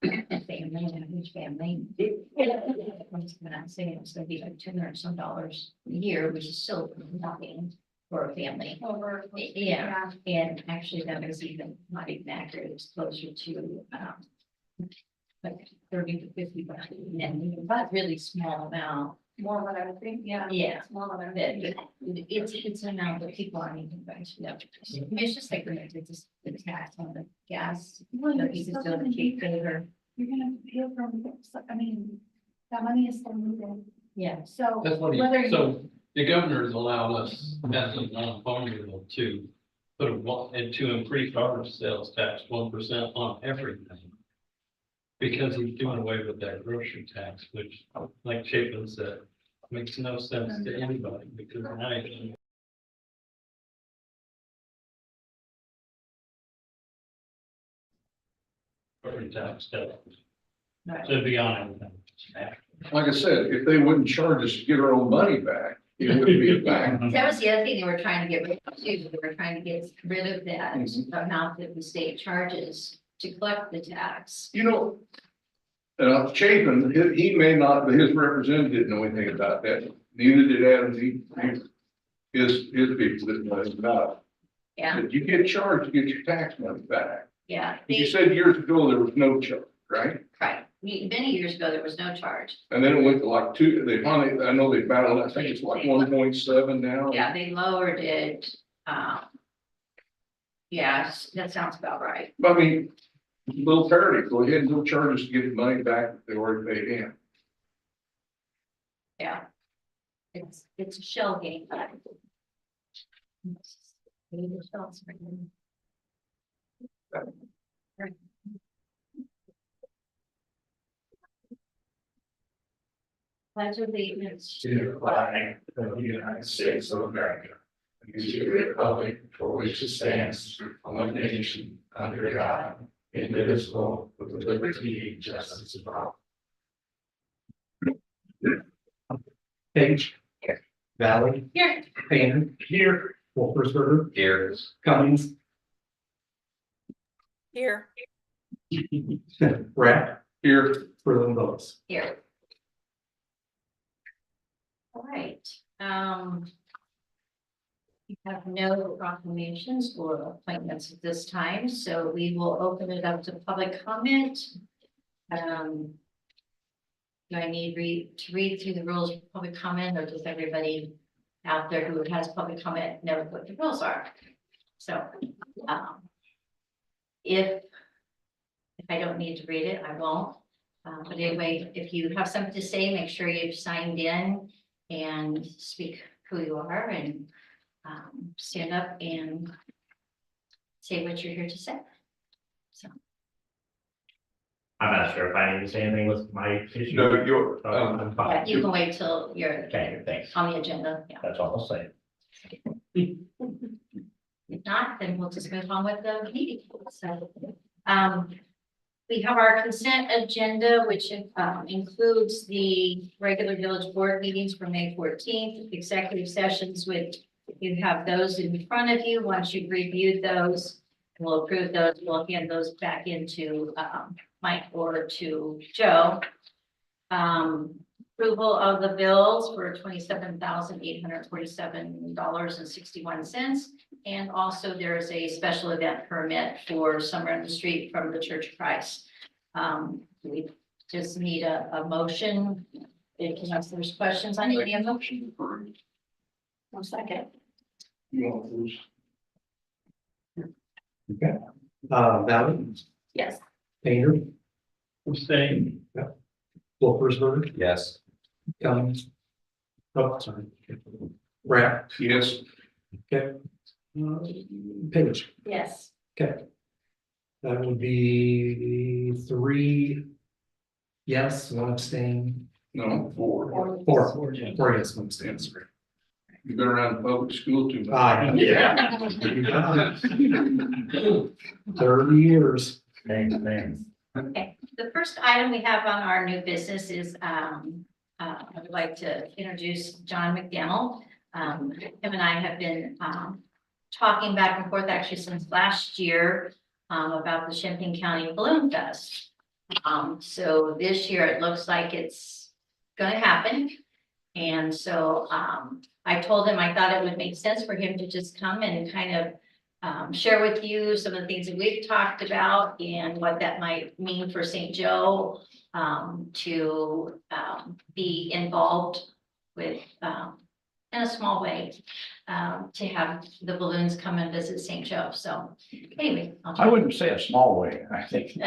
a family, and a huge family. I'm saying it's gonna be like $200 and some a year, which is still nothing for a family. Over. Yeah, and actually that was even not even accurate, it's closer to, like 30 to 50 bucks, and but really small amount. More what I would think, yeah. Yeah. It's more what I would That think. it's an amount that people aren't even going to know. It's just like it's the tax on the gas, Well, you know, you're you still just don't gonna keep be- favor. You're gonna pay from, I mean, that money is still needed, Yeah, so. That's what whether you- so the governor's allowed us as a non-farm bill to put and to increase our sales tax 1% on everything. Because he's doing away with that grocery tax, which, like Chapin said, makes no sense to anybody because now you grocery tax does. right. So be on everything. Like I said, if they wouldn't charge us to get our own money back, it wouldn't be a thing. That was the other thing they were trying to get rid of too. They were trying to get rid of that amount that the state charges to collect the tax. You know, Chapin, he may not, but his representative didn't know anything about that. Neither did Adam, his people didn't know anything about it. Yeah, But you get charged to get your tax money back. yeah. You They, said years ago there was no charge, right? right. Many years ago, there was no charge. And then it went to like they finally, I know they battled, I think it's like 1.7 now. Yeah, they lowered it. Yeah, that sounds about right. But I mean, little parity, go ahead and go charge us to get the money back that they already paid in. Yeah. It's a shell game. Pledge allegiance To the flag of the United States of America, and to the republic for which it stands, one nation, under God, indivisible, with liberty and justice for all. Page. Valley. here. Painter. Here. Wolfersberger. Here. Cummings. Here. Rapp. Here, Berlin votes. Here. All right, we have no proclamations or appointments at this time, so we will open it up to public comment. Do I need to read through the rules of public comment, or does everybody out there who has public comment know what the rules are? So, if I don't need to read it, I won't. But anyway, if you have something to say, make sure you've signed in and speak who you are and stand up and say what you're here to say. So, I'm not sure if I need to say anything with my issue. no, you're, I'm but fine. you can wait till you're Okay, thanks. on the agenda. Yeah. That's all I'll say. If not, then we'll just move on with the meeting. So, we have our consent agenda, which includes the regular village board meetings for May 14th, executive sessions, which you have those in front of you. Once you've reviewed those, we'll approve those. We'll hand those back into Mike or to Joe. Approval of the bills for $27,847.61. And also there is a special event permit for Summer in the Street from the Church of Christ. We just need a motion. If there's questions, I need a motion. 1 second. you want those? Valley. Yes. Painter. Abstain. Wolfersberger. Yes. Cummings. Oh, sorry. Rapp. Yes, Okay. Page. Yes. Okay. That would be 3 yes, 1 abstain, no, 4. 4 yes, 1 abstain. You've been around public school too much. Yeah. 30 years. Thanks. Okay, the first item we have on our new business is, I would like to introduce John McDaniel. Him and I have been, talking back and forth actually since last year, about the Champaign County Balloon Fest. So this year it looks like it's gonna happen. And so, I told him I thought it would make sense for him to just come and kind of share with you some of the things that we've talked about and what that might mean for St. Joe, to be involved with, in a small way, to have the balloons come and visit St. Joe. So anyway. I wouldn't say a small way, I think.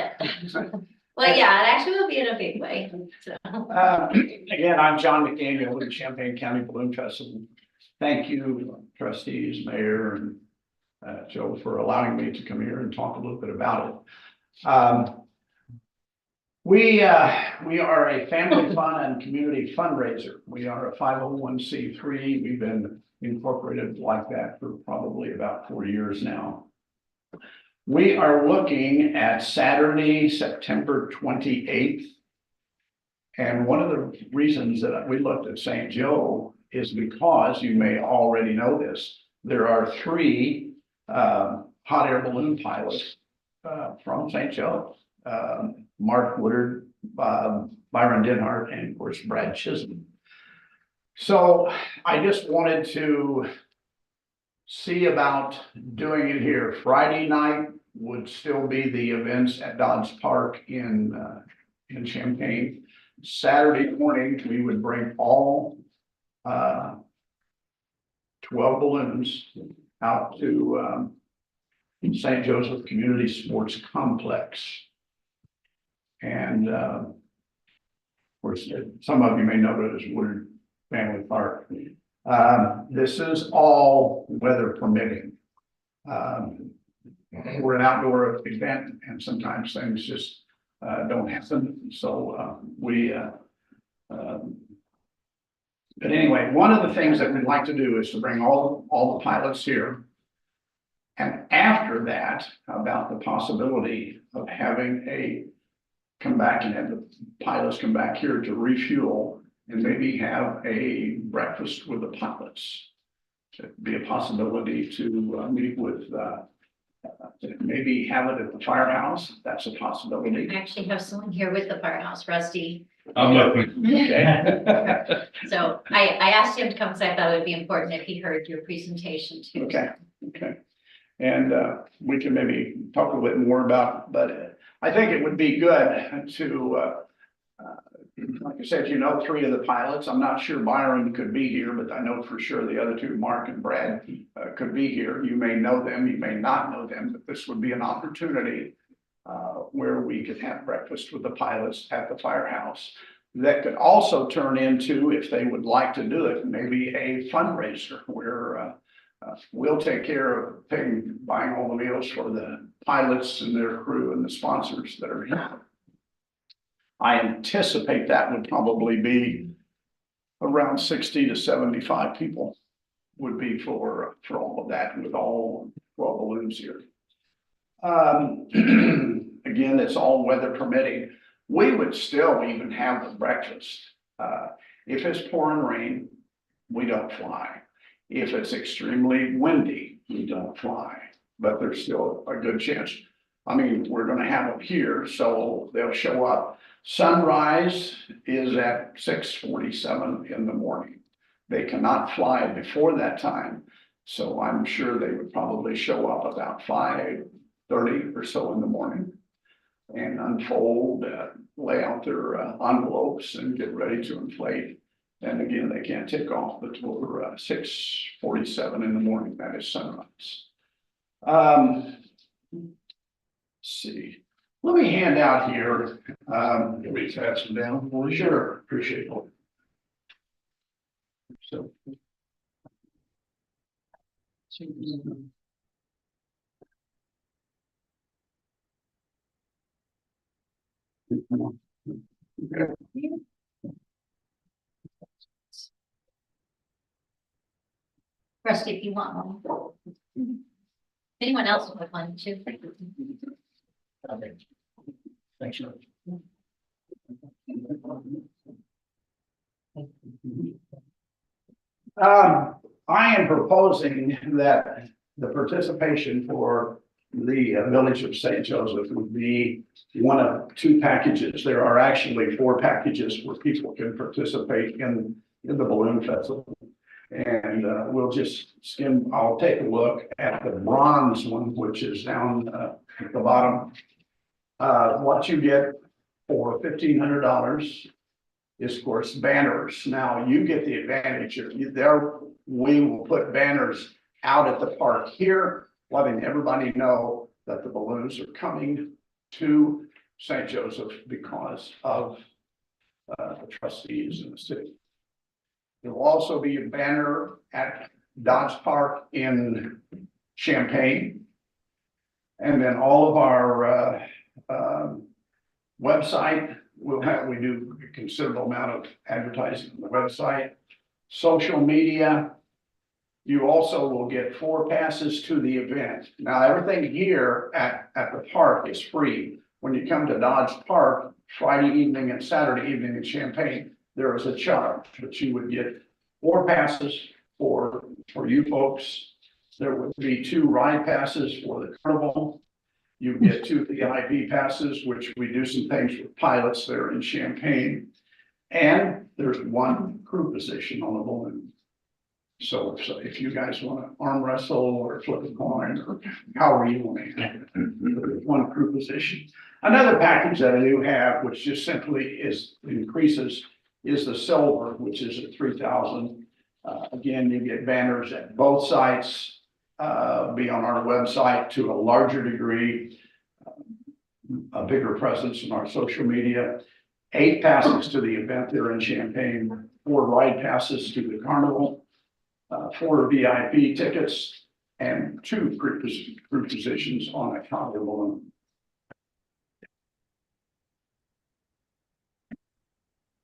Well, yeah, it actually will be in a big way. So. Again, I'm John McDaniel with the Champaign County Balloon Festival. Thank you, trustees, mayor, and Joe, for allowing me to come here and talk a little bit about it. We are a family fun and community fundraiser. We are a 501c3. We've been incorporated like that for probably about 4 years now. We are looking at Saturday, September 28th. And one of the reasons that we looked at St. Joe is because you may already know this. There are 3 hot air balloon pilots from St. Joe. Mark Woodard, Byron Denhart, and of course Brad Chisholm. So I just wanted to see about doing it here. Friday night would still be the events at Dodds Park in Champaign. Saturday morning, we would bring all 12 balloons out to St. Joseph Community Sports Complex. And of course, some of you may know it as Woodard Family Park. This is all weather permitting. We're an outdoor event and sometimes things just don't happen. So but anyway, one of the things that we'd like to do is to bring all the pilots here. And after that, about the possibility of having come back and have the pilots come back here to refuel and maybe have a breakfast with the pilots. It'd be a possibility to meet with, maybe have it at the firehouse. That's a possibility. We actually have someone here with the firehouse, Rusty. I'm looking. Okay. So I asked him to come because I thought it would be important if he heard your presentation too. Okay, okay. And we can maybe talk a little bit more about, but I think it would be good to, like I said, 3 of the pilots. I'm not sure Byron could be here, but I know for sure the other 2, Mark and Brad, could be here. You may know them, you may not know them, but this would be an opportunity where we could have breakfast with the pilots at the firehouse. That could also turn into, if they would like to do it, maybe a fundraiser where we'll take care of buying all the meals for the pilots and their crew and the sponsors that are here. I anticipate that would probably be around 60 to 75 people would be for all of that with all 12 balloons here. Again, it's all weather permitting. We would still even have the breakfast. If it's pouring rain, we don't fly. If it's extremely windy, we don't fly, but there's still a good chance. I mean, we're going to have them here, so they'll show up. Sunrise is at 6:47 in the morning. They cannot fly before that time, so I'm sure they would probably show up about 5:30 or so in the morning and unfold, lay out their envelopes and get ready to inflate. And again, they can't take off before 6:47 in the morning. That is sunrise. Let's see. Let me hand out here. Can we pass them down? Sure, appreciate it. So. Rusty, if you want one. Anyone else would want to? Okay. Thanks. I am proposing that the participation for the Village of St. Joseph would be one of two packages. There are actually 4 packages where people can participate in the balloon festival. And we'll just skim, I'll take a look at the bronze one, which is down at the bottom. What you get for $1,500 is, of course, banners. Now, you get the advantage of we will put banners out at the park here, letting everybody know that the balloons are coming to St. Joseph because of the trustees in the city. There will also be a banner at Dodge Park in Champaign. And then all of our website, we do a considerable amount of advertising on the website. Social media, you also will get 4 passes to the event. Now, everything here at the park is free. When you come to Dodge Park, Friday evening and Saturday evening in Champaign, there is a charge, but you would get 4 passes for you folks. There would be 2 ride passes for the carnival. You get 2 VIP passes, which we do some things with pilots there in Champaign. And there's 1 crew position on the balloon. So if you guys want to arm wrestle or flip a coin or however you want to have it, there's 1 crew position. Another package that I do have, which just simply increases, is the silver, which is at 3,000. Again, you get banners at both sites, be on our website to a larger degree, a bigger presence in our social media, 8 passes to the event there in Champaign, 4 ride passes to the carnival, 4 VIP tickets, and 2 crew positions on a carnival balloon.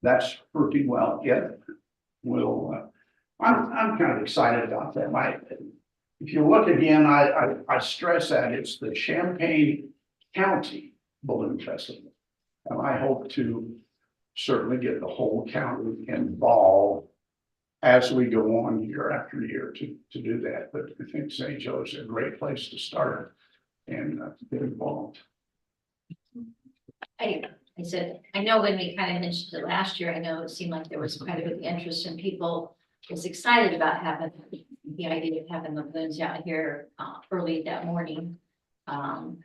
That's working well. Yeah, I'm kind of excited about that. If you look again, I stress that it's the Champaign County Balloon Festival. And I hope to certainly get the whole county involved as we go on year after year to do that. But I think St. Joe is a great place to start and get involved. I said, I know when we kind of mentioned it last year, I know it seemed like there was quite a bit of interest and people was excited about having the idea of having the balloons out here early that morning. And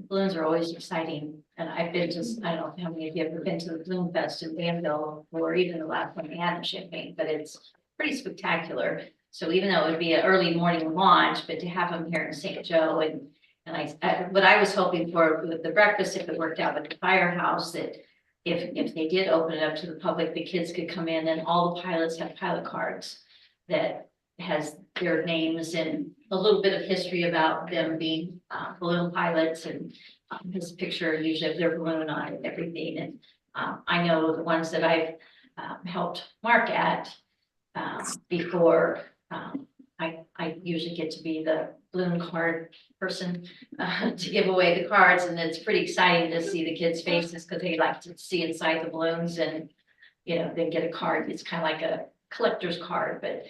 balloons are always exciting. And I've been to, I don't know how many of you have ever been to the Balloon Fest in Danville or even the last one we had in Champaign, but it's pretty spectacular. So even though it would be an early morning launch, but to have them here in St. Joe and what I was hoping for with the breakfast, if it worked out with the firehouse, that if they did open it up to the public, the kids could come in and all the pilots have pilot cards that has their names and a little bit of history about them being balloon pilots and his picture usually of their balloon on it and everything. And I know the ones that I've helped mark at before, I usually get to be the balloon card person to give away the cards, and it's pretty exciting to see the kids' faces because they like to see inside the balloons and then get a card. It's kind of like a collector's card, but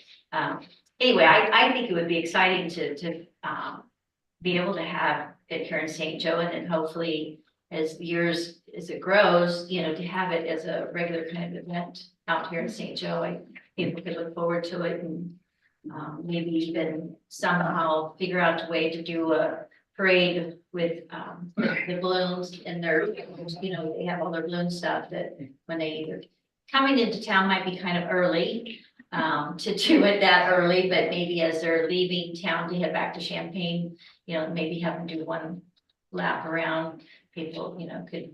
anyway, I think it would be exciting to be able to have it here in St. Joe, and then hopefully as it grows, to have it as a regular kind of event out here in St. Joe. People could look forward to it and maybe even somehow figure out a way to do a parade with the balloons and their, they have all their balloon stuff that when they either coming into town might be kind of early to do it that early, but maybe as they're leaving town to head back to Champaign, maybe have them do one lap around. People, could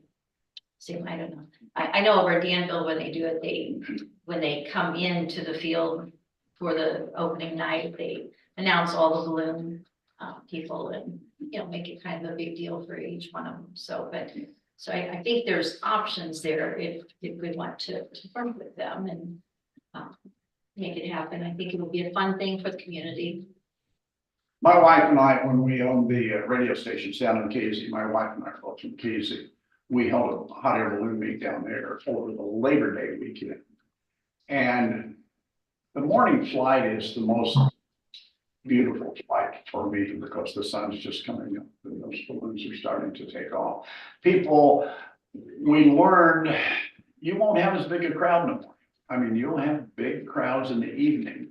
see, I don't know. I know over at Danville, when they do it, when they come into the field for the opening night, they announce all the balloon people and, make it kind of a big deal for each one of them. So I think there's options there if we want to work with them and make it happen. I think it would be a fun thing for the community. My wife and I, when we owned the radio stations down in Casey, my wife and I are both from Casey. We held a hot air balloon meet down there over the Labor Day weekend. And the morning flight is the most beautiful flight for me because the sun's just coming up and those balloons are starting to take off. People, we learned you won't have as big a crowd no more. I mean, you'll have big crowds in the evening.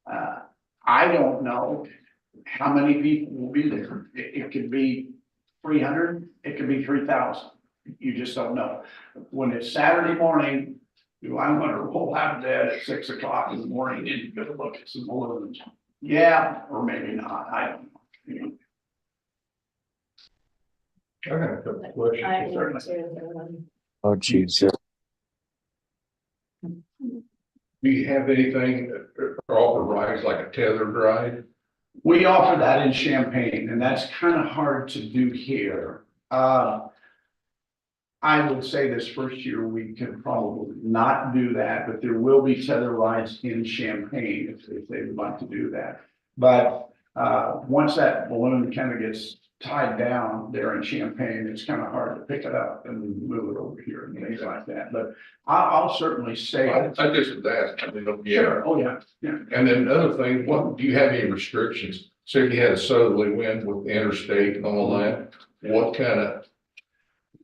I don't know how many people will be there. It could be 300, it could be 3,000. You just don't know. When it's Saturday morning, do I want to roll out of bed at 6 o'clock in the morning and go look at some balloons? Yeah, or maybe not. I don't know. You know, I got a couple of questions. certainly. Oh, geez. Do you have anything that offer rides like a tethered ride? We offer that in Champaign, and that's kind of hard to do here. I would say this first year, we can probably not do that, but there will be tether rides in Champaign if they would like to do that. But, once that balloon kind of gets tied down there in Champaign, it's kind of hard to pick it up and move it over here and things like that. But I'll certainly say. I just was asking, I didn't know. Sure, oh, yeah, yeah. And then another thing, what, do you have any restrictions? So if you had a southerly wind with the interstate and all that, what kind of?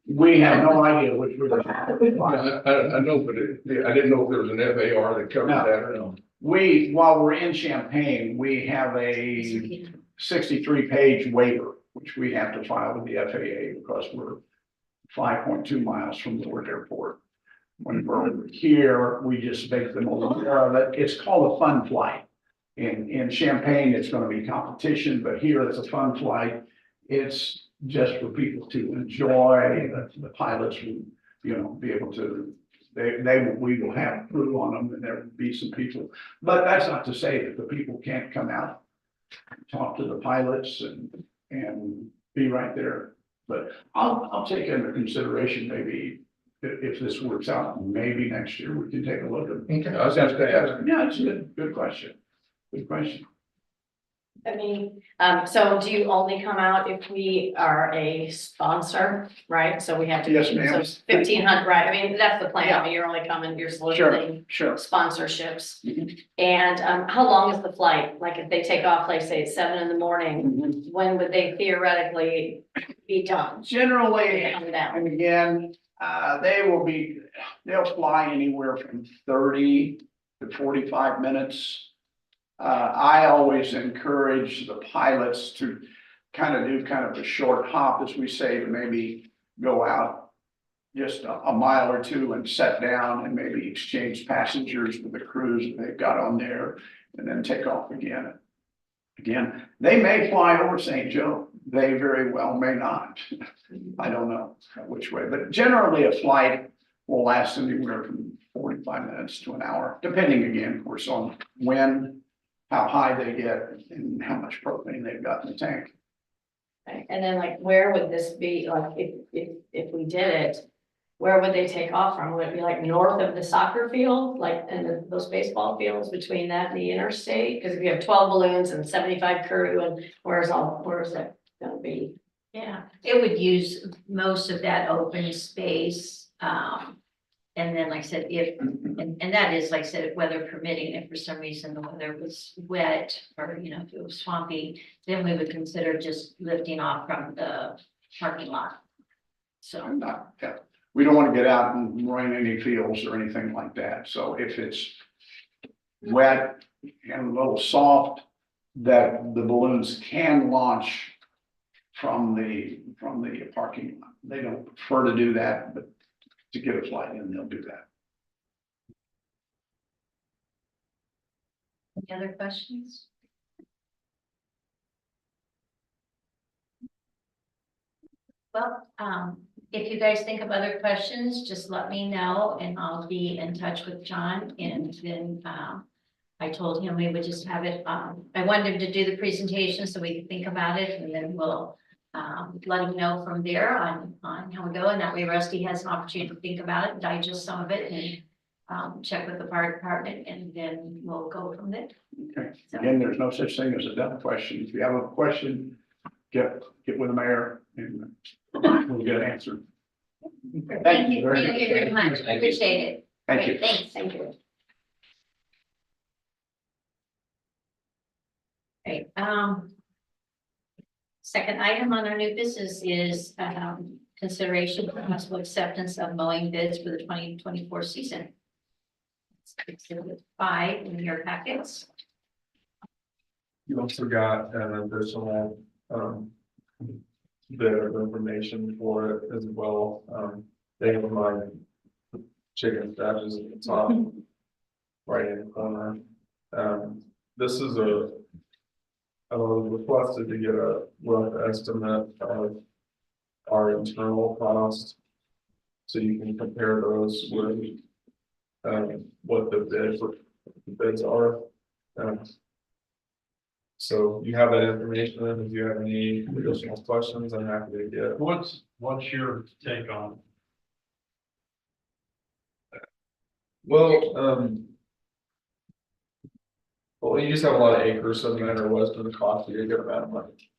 We have no idea which we're. I know, but I didn't know if there was an FAR that covered No. that or not. While we're in Champaign, we have a 63-page waiver, which we have to file with the FAA because we're 5.2 miles from the Newark Airport. When we're over here, we just make them aware of it. It's called a fun flight. In Champaign, it's going to be competition, but here it's a fun flight. It's just for people to enjoy. The pilots will, be able to. We will have crew on them, and there will be some people. But that's not to say that the people can't come out, talk to the pilots, and be right there. But I'll take into consideration maybe if this works out, maybe next year we can take a look at. Okay, I was just asking. Yeah, it's a good question. Good question. I mean, so do you only come out if we are a sponsor, right? So we have to. Yes, ma'am. 1,500, right? I mean, that's the plan. I mean, you're only coming, you're soliciting Sure. sponsorships. Mhm. And, how long is the flight? Like if they take off, like say at 7 in the morning, when would they theoretically be done? Generally, Come down. and again, they'll fly anywhere from 30 to 45 minutes. I always encourage the pilots to kind of a short hop, as we say, to maybe go out just a mile or two and set down and maybe exchange passengers with the crews that they've got on there and then take off again. Again, they may fly over St. Joe. They very well may not. I don't know which way, but generally a flight will last anywhere from 45 minutes to an hour, depending again, of course, on when, how high they get and how much propane they've got in the tank. Right? And then like, where would this be? Like if we did it, where would they take off from? Would it be like north of the soccer field, like and those baseball fields between that and the interstate? Because if you have 12 balloons and 75 crew and where is that gonna be? Yeah, it would use most of that open space. And then, like I said, and that is, like I said, weather permitting, if for some reason the weather was wet or, if it was swampy, then we would consider just lifting off from the parking lot. So, We don't want to get out and rain any fields or anything like that. So if it's wet and a little soft, that the balloons can launch from the parking lot. They don't prefer to do that, but to get a flight in, they'll do that. any other questions? Well, if you guys think of other questions, just let me know and I'll be in touch with John. And then I told him we would just have it, I wanted him to do the presentation so we could think about it and then we'll let him know from there on how we go. And that way Rusty has an opportunity to think about it, digest some of it and check with the fire department and then we'll go from there. Okay. So- Again, there's no such thing as a dumb question. If you have a question, get with the mayor and we'll get an answer. Thank you very much. I appreciate it. Thank you. Great, thanks. Thank you. Okay, second item on our new business is, consideration for possible acceptance of mowing bids for the 2024 season. It's Exhibit 5 in your packets. You also got an additional, bit of information for it as well. They have my chicken stashes at the top, right in the corner. This is I was requested to get a rough estimate of our internal cost. So you can compare those with, what the bids are. So you have that information, and if you have any additional questions, I'm happy to get. What's your take on? Well, well, you just have a lot of acres, so no matter what, it's gonna cost you a good amount of money.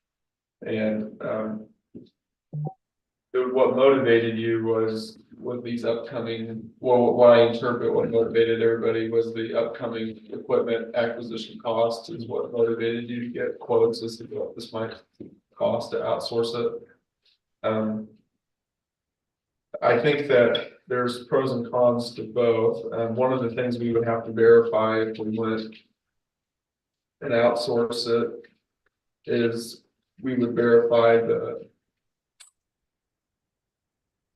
And, what motivated you was with these upcoming, well, what I interpret what motivated everybody was the upcoming equipment acquisition cost is what motivated you to get quotes as to what this might cost to outsource it. I think that there's pros and cons to both. One of the things we would have to verify if we went and outsource it is we would verify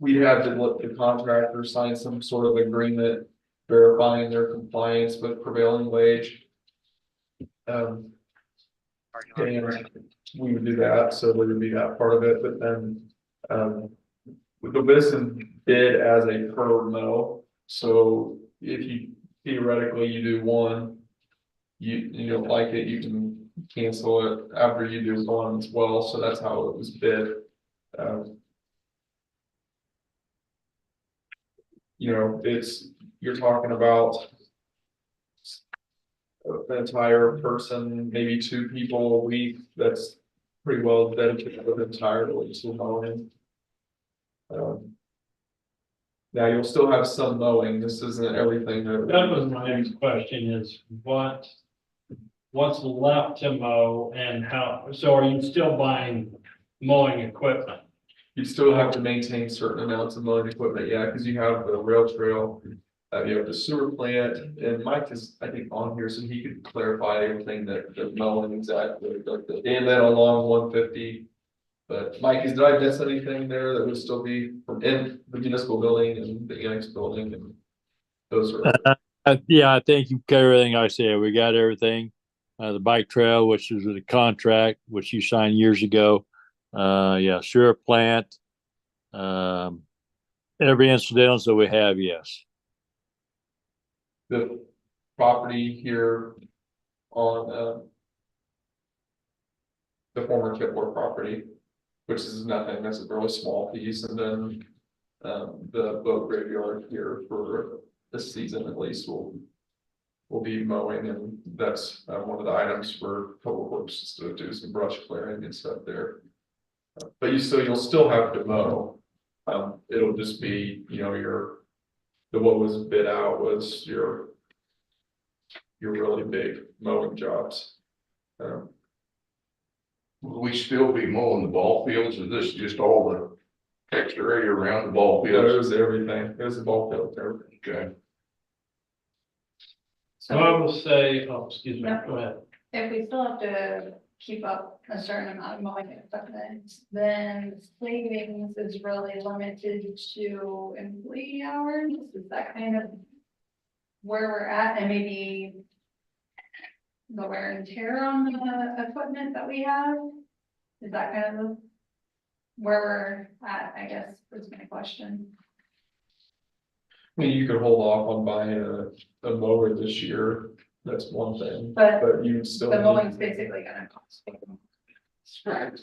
we'd have to let the contractor sign some sort of agreement verifying their compliance with prevailing wage. And we would do that, so there would be that part of it, but then, with the Bison bid as a per mow, so if you theoretically you do one, you don't like it, you can cancel it after you do one as well, so that's how it was bid. You know, you're talking about an entire person, maybe 2 people a week, that's pretty well dedicated entirely to mowing. Now you'll still have some mowing, this isn't everything That was my next question is what's left to mow and how, so are you still buying mowing equipment? You still have to maintain certain amounts of mowing equipment, yeah, because you have the rail trail, you have the sewer plant, and Mike is, I think, on here, so he could clarify everything that the mowing exactly, and then along 150. But Mike, did I miss anything there that would still be in the municipal building and the annex building and those are? Yeah, I think you covered everything I said. We got everything. The bike trail, which is a contract, which you signed years ago. Yeah, sewer plant. Every incidental that we have, yes. The property here on the former Kipler property, which is nothing, that's a really small piece, and then the boat graveyard here for this season at least will be mowing, and that's one of the items for Public Works to do some brush clearing and stuff there. But you'll still have to mow. It'll just be, you know, what was bid out was your really big mowing jobs. Will we still be mowing the ball fields, or is this just all the extra area around the ball It fields? was everything, it was a ball field, everything. Okay. So I will say, oh, excuse me, Yeah. go ahead. If we still have to keep up a certain amount of mowing equipment, then savings is really limited to employee hours. Is that kind of where we're at, and maybe the wear and tear on the equipment that we have? Is that kind of where we're at, I guess, is my question. I mean, you could hold off on buying a mower this year, that's one thing, But but you still. the need- mowing's basically gonna cost. Correct.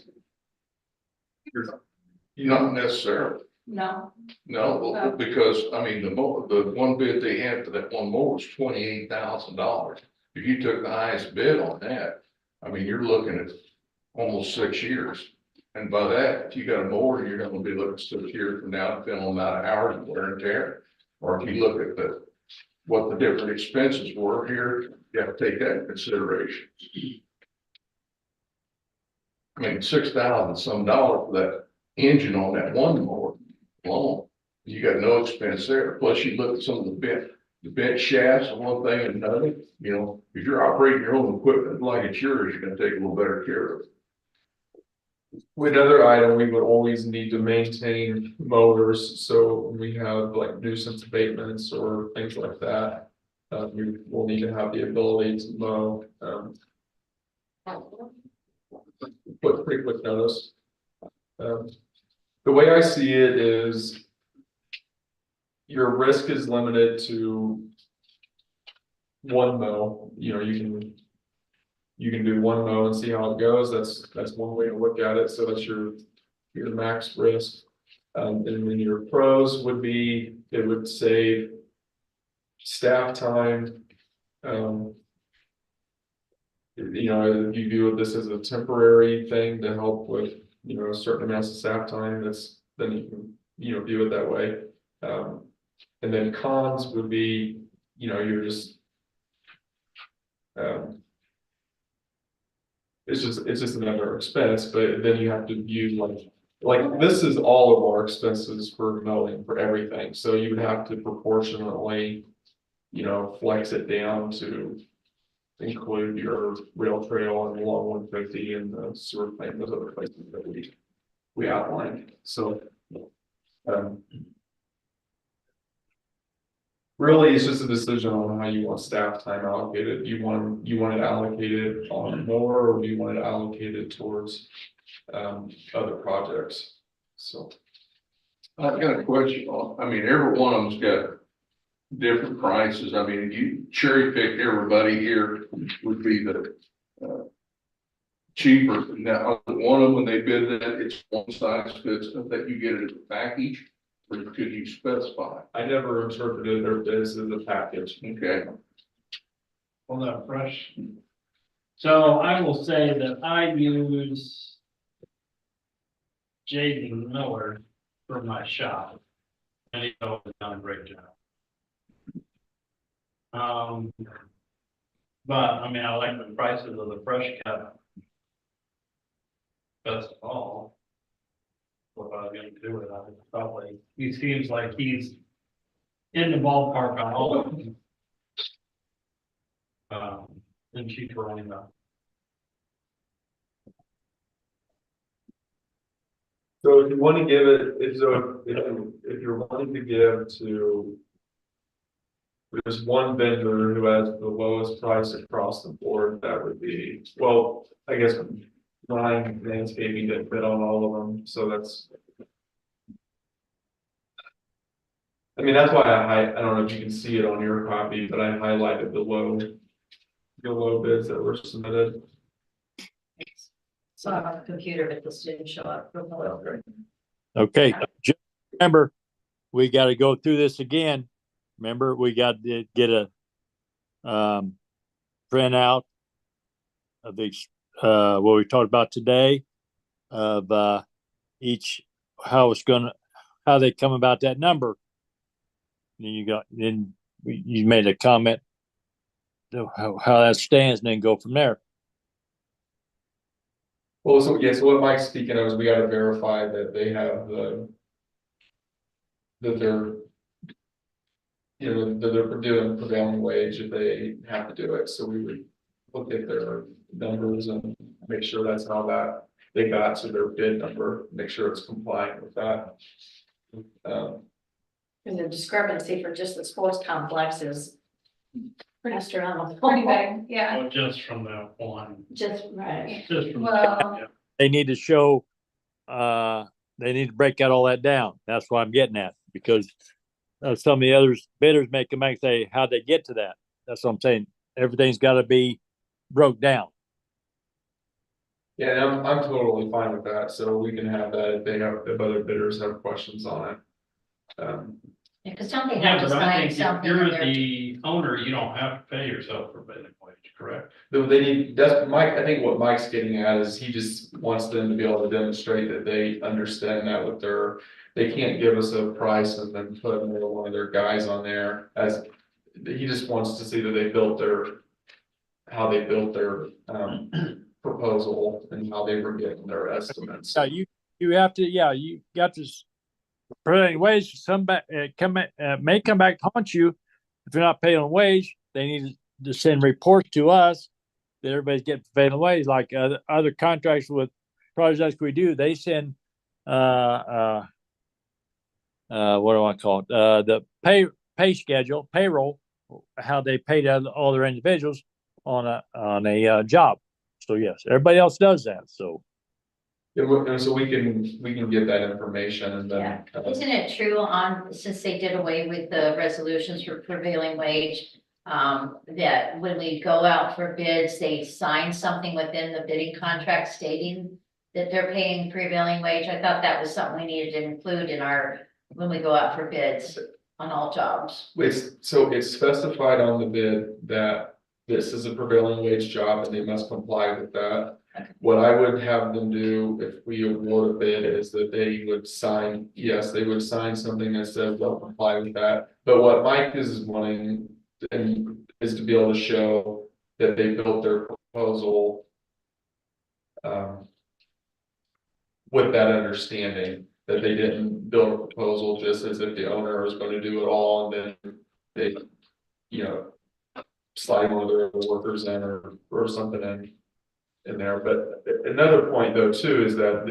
Not necessarily, No, no, Oh. because, I mean, the one bid they had for that one mower was $28,000. If you took the highest bid on that, I mean, you're looking at almost 6 years. And by that, if you got a mower, you're gonna be looking 6 years from now, depending on the amount of hours and wear and tear. Or if you look at what the different expenses were here, you have to take that into consideration. I mean, $6,000 some dollar for that engine on that one mower alone. You got no expense there. Plus you look at some of the bent shafts and one thing and another, you know, if you're operating your own equipment like it's yours, you're gonna take a little better care of it. With another item, we would always need to maintain mowers, so when we have like nuisance abatements or things like that. We will need to have the ability to mow, put pretty quick notice. The way I see it is. Your risk is limited to. One mow, you know, you can do one mow and see how it goes, that's one way to look at it, so that's your max risk. And then your pros would be, it would save staff time. You know, if you view this as a temporary thing to help with, you know, certain amounts of staff time, then you can, you know, view it that way. And then cons would be, you know, you're just. It's just another expense, but then you have to view like this is all of our expenses for mowing for everything, so you would have to proportionally. You know, flex it down to. Include your rail trail and along 150 and the sewer plant, those other places that we outlined, so. Really, it's just a decision on how you want staff time allocated. Do you want it allocated on more, or do you want it allocated towards other projects? So. I've got a question on, I mean, every one of them's got different prices. I mean, if you cherry pick everybody here would be the cheaper. Now, one of them, when they bid that, it's one size fits, that you get it as a package, or could you specify? I never interpreted their bids as a package. Okay. On that brush. So I will say that I use Jaden Miller for my shop. And he's always done a great job. But I mean, I like the prices of the fresh cut. Best of all. What I was gonna do with it, I would probably, he seems like he's in the ballpark on all of them. And cheaper running up. So if you want to give it, if you're wanting to give to. There's one vendor who has the lowest price across the board, that would be, well, I guess. Ryan Landscaping didn't bid on all of them, so that's. I mean, that's why I don't know if you can see it on your copy, but I highlighted the low bids that were submitted. So on the computer, but this didn't show up. Okay, just remember, we got to go through this again. Remember, we got to get a printout of the what we talked about today of each, how they come about that number. Then you made a comment how that stands, and then go from there. Well, so yeah, so what Mike's speaking of is we got to verify that they have that they're. You know, that they're doing prevailing wage if they have to do it, so we would look at their numbers and make sure that's how that they got to their bid number, make sure it's compliant with that. And the discrepancy for just the sports complex is astronomical. Pretty big, yeah. Well, just from that one, Just right. just from. Well- Yeah. They need to show, they need to break out all that down. That's what I'm getting at, because some of the others bidders may come back and say, how'd they get to that? That's what I'm saying. Everything's got to be broke down. Yeah, and I'm totally fine with that, so we can have that if other bidders have questions on it. Because don't they Yeah, have to but I sign think if something? you're in there? the owner, you don't have to pay yourself for minimum wage, correct? Though they need, that's Mike, I think what Mike's getting at is he just wants them to be able to demonstrate that they understand that with they can't give us a price and then put another one of their guys on there he just wants to see that they built how they built their proposal and how they were getting their estimates. Yeah, you have to, yeah, you got to prevailing wage, some back, may come back to haunt you. If you're not paying on wage, they need to send reports to us that everybody's getting prevailing wage, like other contracts with projects we do, they send, what do I call it? The pay schedule, payroll, how they paid all their individuals on a job. So yes, everybody else does that, so. And so we can get that information and Yeah, then. isn't it true since they did away with the resolutions for prevailing wage? That when we go out for bids, they sign something within the bidding contract stating that they're paying prevailing wage. I thought that was something we needed to include in when we go out for bids on all jobs. It's specified on the bid that this is a prevailing wage job and they must comply with that. What I would have them do if we award a bid is that they would sign, yes, they would sign something that says they'll comply with that. But what Mike is wanting is to be able to show that they built their proposal with that understanding that they didn't build a proposal just as if the owner was going to do it all and then they, slide one of their workers in or something in there. But another point though too is that,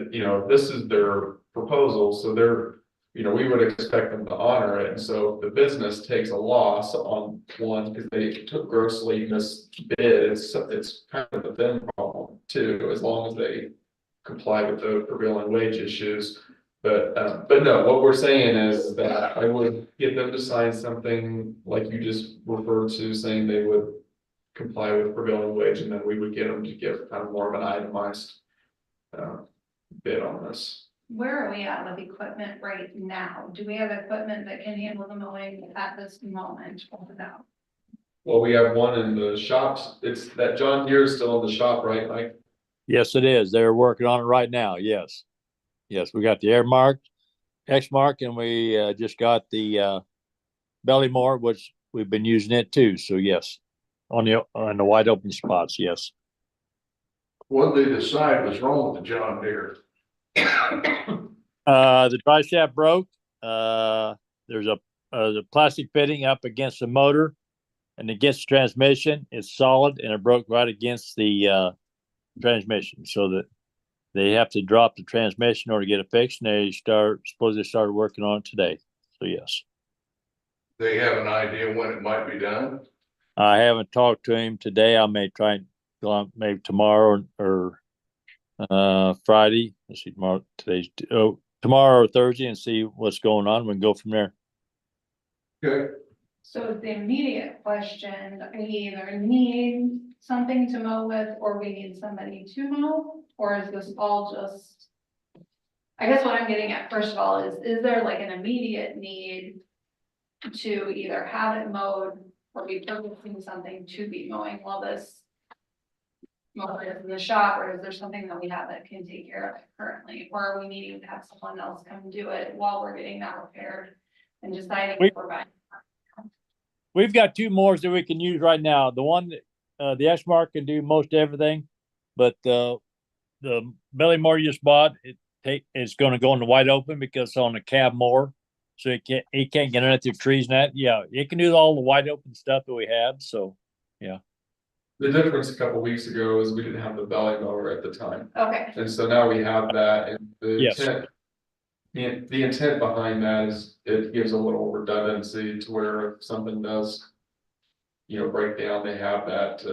this is their proposal, so they're, we would expect them to honor it. And so if the business takes a loss on one because they took grossly misbid, it's kind of a them problem too, as long as they comply with the prevailing wage issues. But no, what we're saying is that I would get them to sign something like you just referred to, saying they would comply with prevailing wage, and then we would get them to give kind of more of an itemized bid on this. Where are we at with equipment right now? Do we have equipment that can handle the mowing at this moment or no? Well, we have one in the shops. It's that John Deere is still in the shop, right, Mike? Yes, it is. They're working on it right now. Yes. Yes, we got the X mark, and we just got the Bellymore, which we've been using it too. So yes, on the wide open spots. Yes. What they decide was wrong with the John Deere? The drive shaft broke. There's a plastic fitting up against the motor and against the transmission. It's solid and it broke right against the transmission, so that they have to drop the transmission in order to get it fixed, and they supposedly started working on it today. So yes. They have an idea when it might be done? I haven't talked to him today. I may try and go on maybe tomorrow or Friday. Let's see, tomorrow or Thursday, and see what's going on. We can go from there. Okay. So the immediate question, we either need something to mow with, or we need somebody to mow, or is this all just? I guess what I'm getting at, first of all, is there like an immediate need to either have it mowed or be purchasing something to be mowing while this mower is in the shop, or is there something that we have that can take care of it currently, or are we needing to have someone else come do it while we're getting that repaired and deciding if we're buying? We've got two mowers that we can use right now. The one that the X-Mark can do most everything, but the belly mower you just bought, it's going to go in the wide open because it's on a cab mower, so it can't get underneath the trees and that. Yeah, it can do all the wide open stuff that we have. So yeah. The difference a couple weeks ago is we didn't have the belly mower at the time, Okay, and so now we have that. And the Yes. intent, the intent behind that is it gives a little redundancy to where if something does, break down, they have that.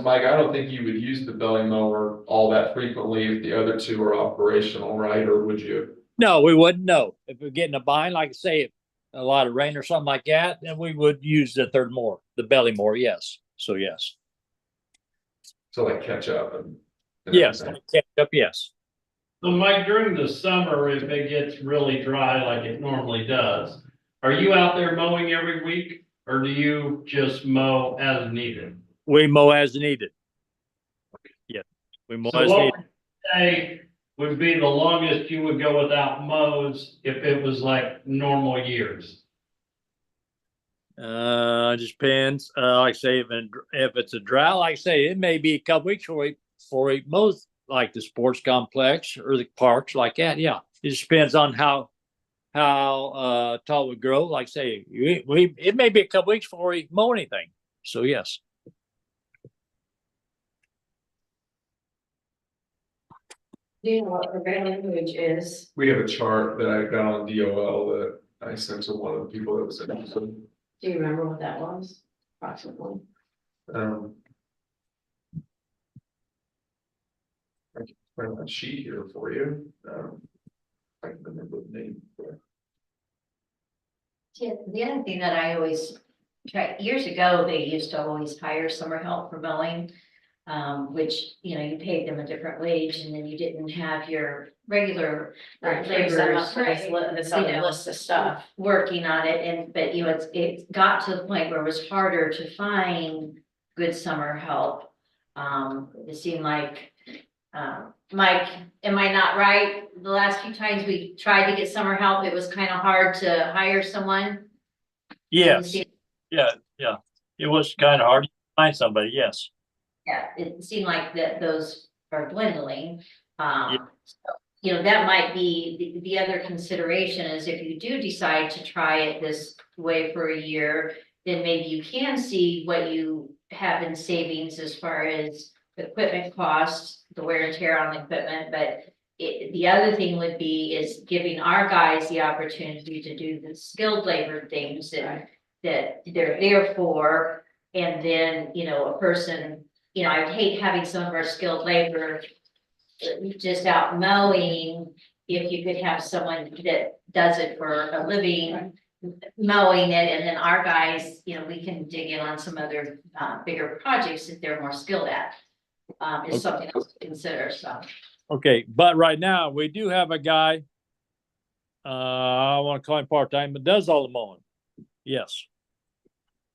Mike, I don't think you would use the belly mower all that frequently if the other two are operational, right? Or would you? No, we wouldn't. No, if we're getting a bind, like I say, if a lot of rain or something like that, then we would use the third mower, the belly mower. Yes. So yes. So like catch up and Yes. everything. Catch up. Yes. So Mike, during the summer, if it gets really dry like it normally does, are you out there mowing every week? Or do you just mow as needed? We mow as needed. Yes, we mow So as what needed. would you say would be the longest you would go without mows if it was like normal years? Just depends. Like I say, if it's a drought, like I say, it may be a couple weeks before we for most, like the sports complex or the parks like that. Yeah, it just depends on how tall we grow. Like say, it may be a couple weeks before we mow anything. So yes. Do you know what prevailing wage is? We have a chart that I got on DOL that I sent to one of the people that was interested. Do you remember what that was approximately? Um. I can find that sheet here for you. I can remember the name. Yeah, the other thing that I always try, years ago, they used to always hire summer help for mowing. Which, you know, you paid them a different wage and then you didn't have your regular Right, laborers, this other list of stuff. working on it. And, but you know, it got to the point where it was harder to find good summer help. It seemed like, Mike, am I not right? The last few times we tried to get summer help, it was kind of hard to hire someone. Yes. Yeah. It was kind of hard to find somebody. Yes. Yeah, it seemed like that those are dwindling. Yeah. So, you know, that might be the other consideration is if you do decide to try it this way for a year, then maybe you can see what you have in savings as far as equipment costs, the wear and tear on the equipment, but the other thing would be is giving our guys the opportunity to do the skilled labor things that they're there for. And then, you know, a person, you know, I'd hate having some of our skilled labor just out mowing. If you could have someone that does it for a living, mowing it, and then our guys, you know, we can dig in on some other bigger projects that they're more skilled at. Is something else to consider, so. Okay, but right now we do have a guy. I want to call him part-time, but does all the mowing. Yes,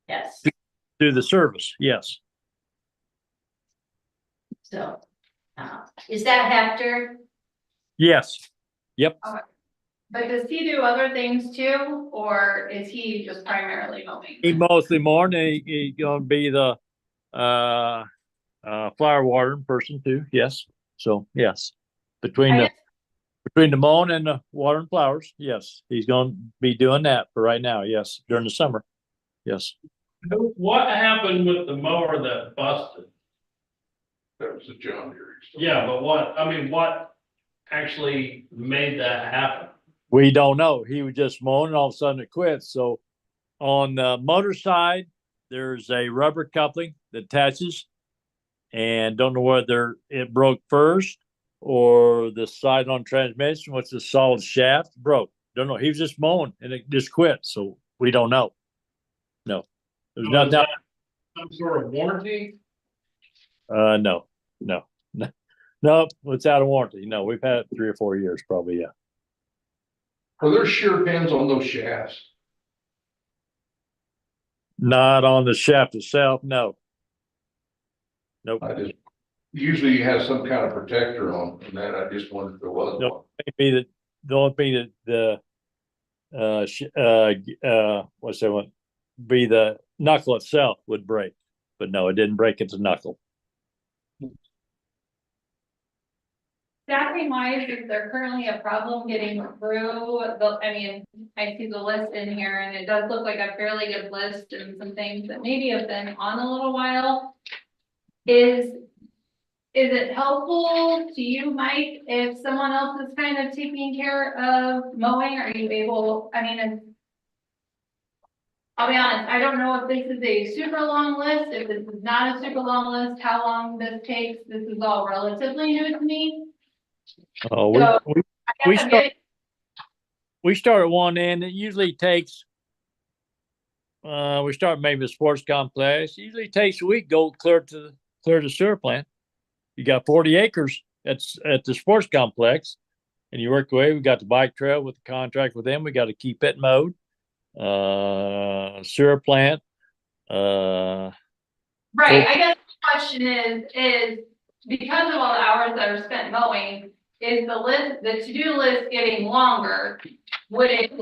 Yes, through the service. Yes. so, is that Hector? Yes. Yep. But does he do other things too, or is he just primarily mowing? He mostly mowing. He gonna be the flower watering person too. Yes. So yes, between I the mowing and the watering flowers. Yes, he's gonna be doing that for right now. Yes, during the summer. Yes. What happened with the mower that busted? That was a John Deere. Yeah, but what actually made that happen? We don't know. He was just mowing and all of a sudden it quit. So on the motor side, there's a rubber coupling that attaches and don't know whether it broke first or the side on transmission, which is solid shaft, broke. Don't know. He was just mowing and it just quit. So we don't know. No, there's So nothing. is that some sort of warranty? No. No, it's out of warranty. No, we've had it 3 or 4 years probably. Yeah. Are there shear pins on those shafts? Not on the shaft itself. No. Nope. Usually you have some kind of protector on that. I just wondered if there was one. No, maybe the only thing that what's that one? Be the knuckle itself would break, but no, it didn't break its knuckle. Staffing wise, is there currently a problem getting through I mean, I see the list in here and it does look like a fairly good list and some things that maybe have been on a little while. Is it helpful to you, Mike, if someone else is kind of taking care of mowing? Are you able, I mean, I'll be honest, I don't know if this is a super long list, if this is not a super long list, how long this takes. This is all relatively new to me. Oh, So, we start at one end. It usually takes. We start maybe the sports complex. It usually takes a week to go clear the sewer plant. You got 40 acres at the sports complex, and you work away. We got the bike trail with the contract with them. We got to keep it mowed. Sewer plant. Right, I guess the question is because of all the hours that are spent mowing, is the to-do list getting longer? Would it?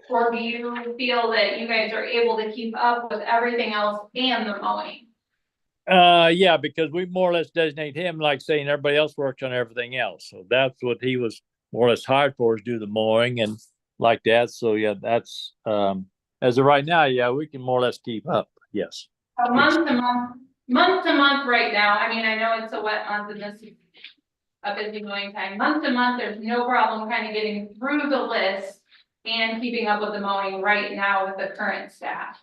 Or do you feel that you guys are able to keep up with everything else and the mowing? Yeah, because we more or less designate him like saying everybody else works on everything else. So that's what he was more or less hired for, is do the mowing and like that. So yeah, that's, as of right now, yeah, we can more or less keep up. Yes. Month to month right now, I mean, I know it's a wet month and this is a busy mowing time, month to month, there's no problem kind of getting through the list and keeping up with the mowing right now with the current staff.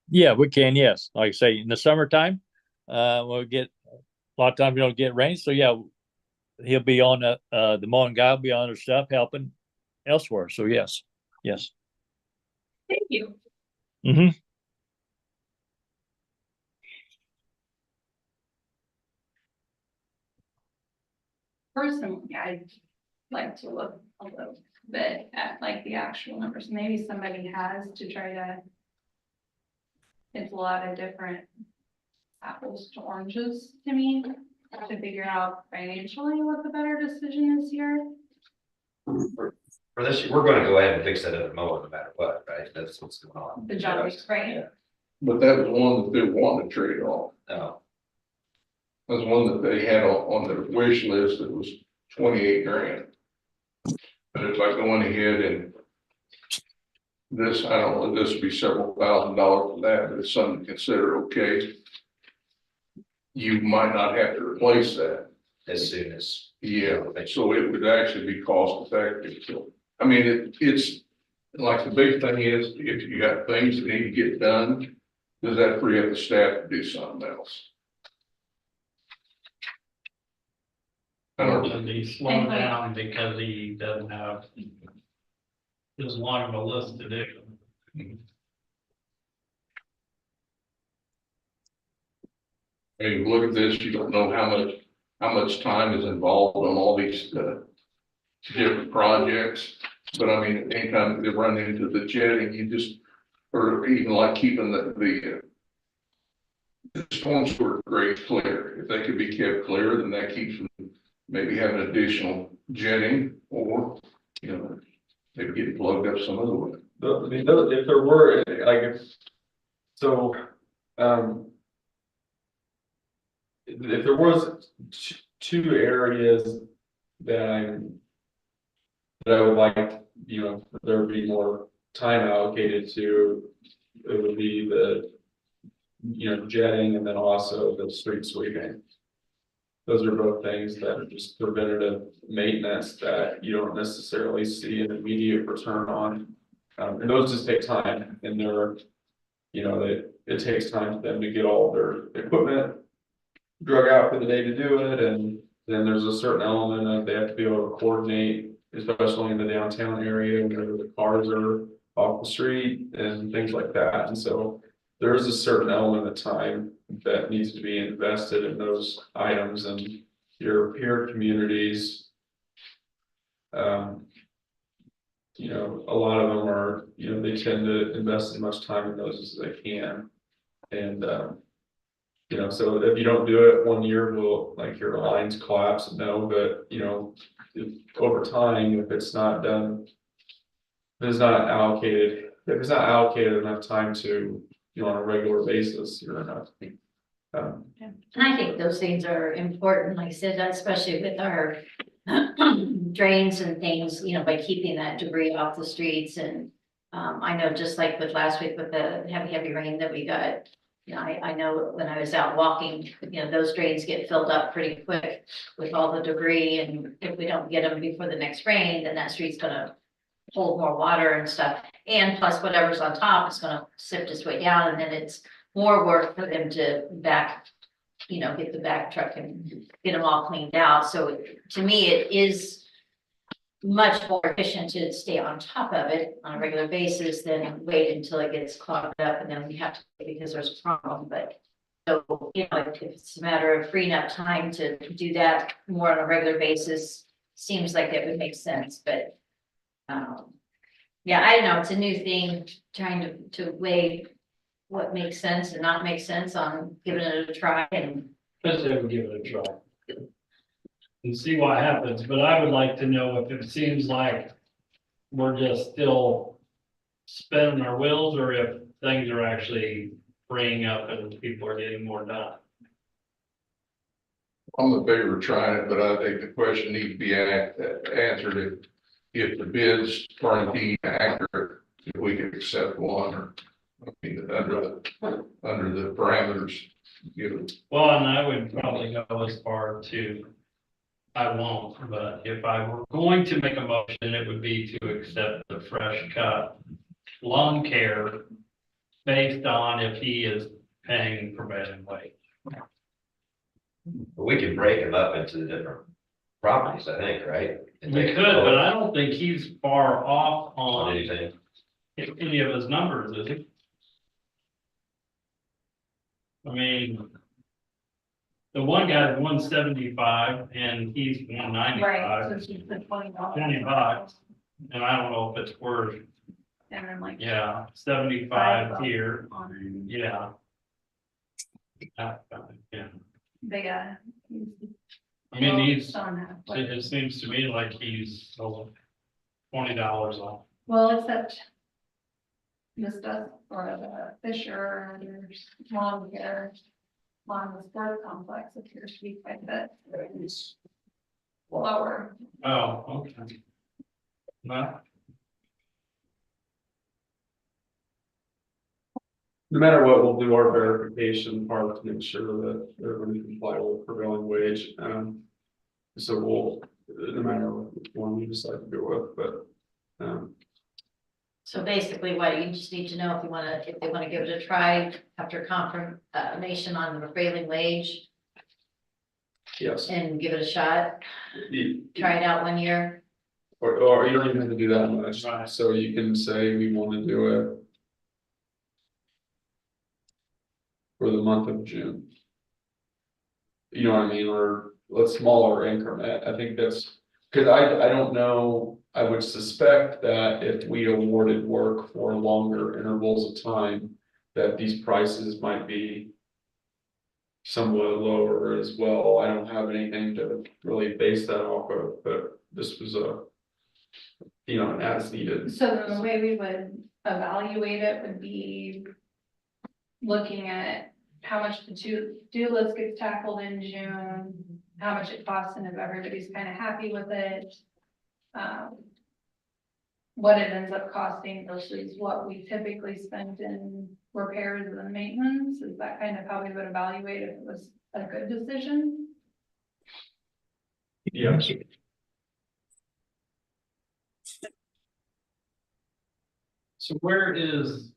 Yeah, we can. Yes. Like I say, in the summertime, we'll get, a lot of times we don't get rain. So yeah, he'll be on the mowing guy will be on their stuff helping elsewhere. So yes. Yes. Thank you. Mm-hmm. Personally, I'd like to look a little bit at like the actual numbers, maybe somebody has to try to. It's a lot of different apples to oranges to me, to figure out financially what the better decision is here. For this, we're gonna go ahead and fix that other mower no matter what, right? That's what's going on. The job is right. But that was one that they wanted to trade off. No, That's one that they had on their wish list that was 28 grand. But if I go in ahead and this, I don't know, this would be several $1,000s for that, but it's something to consider, okay. You might not have to replace that. as soon as. Yeah, so it would actually be cost effective. So, I mean, it's like the big thing is if you got things that need to get done, does that free up the staff to do something else? I don't know. And he's slowing down because he doesn't have as long of a list to do. And you look at this, you don't know how much time is involved on all these, different projects. But I mean, anytime they run into the jetting, you just, or even like keeping the storm sewer grades clear. If they could be kept clear, then that keeps them maybe having additional jetting or, you know, maybe getting plugged up some other way. But I mean, if there were, like, so, if there was two areas that I would like, you know, there would be more time allocated to, it would be the, you know, jetting and then also the street sweeping. Those are both things that are just preventative maintenance that you don't necessarily see an immediate return on. And those just take time, and they're, you know, it takes time for them to get all their equipment drug out for the day to do it, and then there's a certain element of they have to be able to coordinate, especially in the downtown area where the cars are off the street and things like that. And so there is a certain element of time that needs to be invested in those items, and your peer communities. You know, a lot of them are, you know, they tend to invest as much time in those as they can. And, you know, so if you don't do it 1 year, will like your lines collapse? No, but you know, over time, if it's not done, if it's not allocated enough time to, you know, on a regular basis, you're not. And I think those things are important, like I said, especially with our drains and things, you know, by keeping that debris off the streets. And I know just like with last week with the heavy rain that we got, you know, I know when I was out walking, you know, those drains get filled up pretty quick with all the debris. And if we don't get them before the next rain, then that street's gonna hold more water and stuff. And plus whatever's on top is gonna sift its way down, and then it's more work for them to get the back truck and get them all cleaned out. So to me, it is much more efficient to stay on top of it on a regular basis than wait until it gets clogged up and then we have to, because there's a problem. But so, you know, if it's a matter of freeing up time to do that more on a regular basis, seems like it would make sense, but yeah, I don't know, it's a new thing, trying to weigh what makes sense and not make sense on giving it a try. And Let's say we give it a try. And see what happens, but I would like to know if it seems like we're just still spinning our wheels, or if things are actually freeing up and people are getting more done. I'm in favor of trying it, but I think the question needs to be answered if the bids are indeed accurate, if we can accept one or, I mean, under the parameters, you know. Well, and I would probably go as far to, I won't, but if I were going to make a motion, it would be to accept the fresh cut lawn care based on if he is paying prevailing wage. But we can break them up into the different properties, I think, right? We could, but I don't think he's far off On on anything. any of his numbers, is he? I mean, the one guy's 175 and he's 195. Right, so she's the $20. 20 bucks. And I don't know if it's worth, And then like. yeah, 75 here, On yeah. Yeah, the, I mean, he's, on that. it seems to me like he's $20 off. Well, except this does, or the Fisher, there's lawn care, lawn sport complex appears to be quite a bit lower. Oh, okay. Well, No matter what, we'll do our verification part to make sure that they're going to comply with prevailing wage. So we'll, no matter which one we decide to go with, but, So basically, what you just need to know if they wanna give it a try after confirmation on the prevailing wage yes. and give it a shot, You- try it out 1 year. Or you don't even have to do that much, Right. so you can say we want to do it for the month of June. You know what I mean, or a smaller increment, I think that's, cause I don't know, I would suspect that if we awarded work for longer intervals of time, that these prices might be somewhat lower as well. I don't have anything to really base that off of, but this was an as needed. So then the way we would evaluate it would be looking at how much the do list gets tackled in June, how much it costs, and if everybody's kind of happy with it. What it ends up costing versus what we typically spend in repairs and maintenance, is that kind of how we would evaluate if it was a good decision? Yeah. so where is?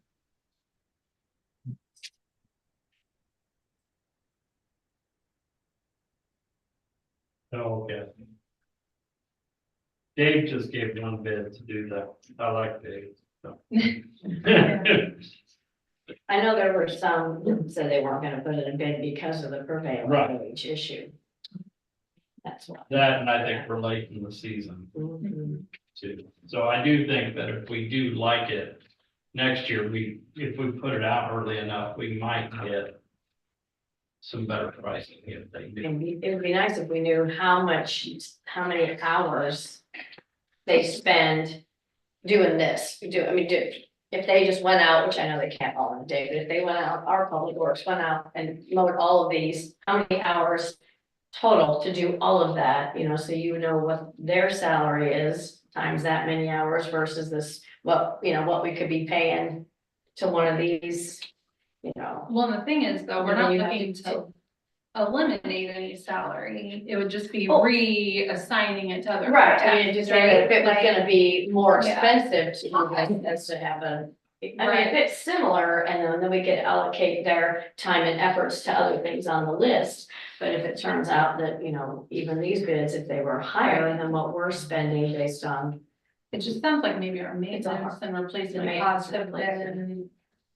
Oh, okay. Dave just gave one bid to do that. I like Dave. So. I know there were some that said they weren't gonna put it in bid because of the prevailing Right. wage issue. That's why. That, and I think we're late in the season Mhm. too. So I do think that if we do like it, next year, if we put it out early enough, we might get some better pricing if they do. It would be nice if we knew how many hours they spend doing this. If they just went out, which I know they can't all in a day, but if they went out, our public works went out and mowed all of these, how many hours total to do all of that, so you know what their salary is times that many hours versus this, what we could be paying to one of these, Well, the thing is, though, we're And not then you have looking to eliminate any salary, it would just be Oh. reassigning it to other. Right, I mean, just saying if it was Like- gonna be more Yeah. expensive to do this, as to have if Right. it's similar, and then we could allocate their time and efforts to other things on the list. But if it turns out that, even these bids, if they were higher than what we're spending based on, It just sounds like maybe our It's a maintenance and replacement the costs have maintenance been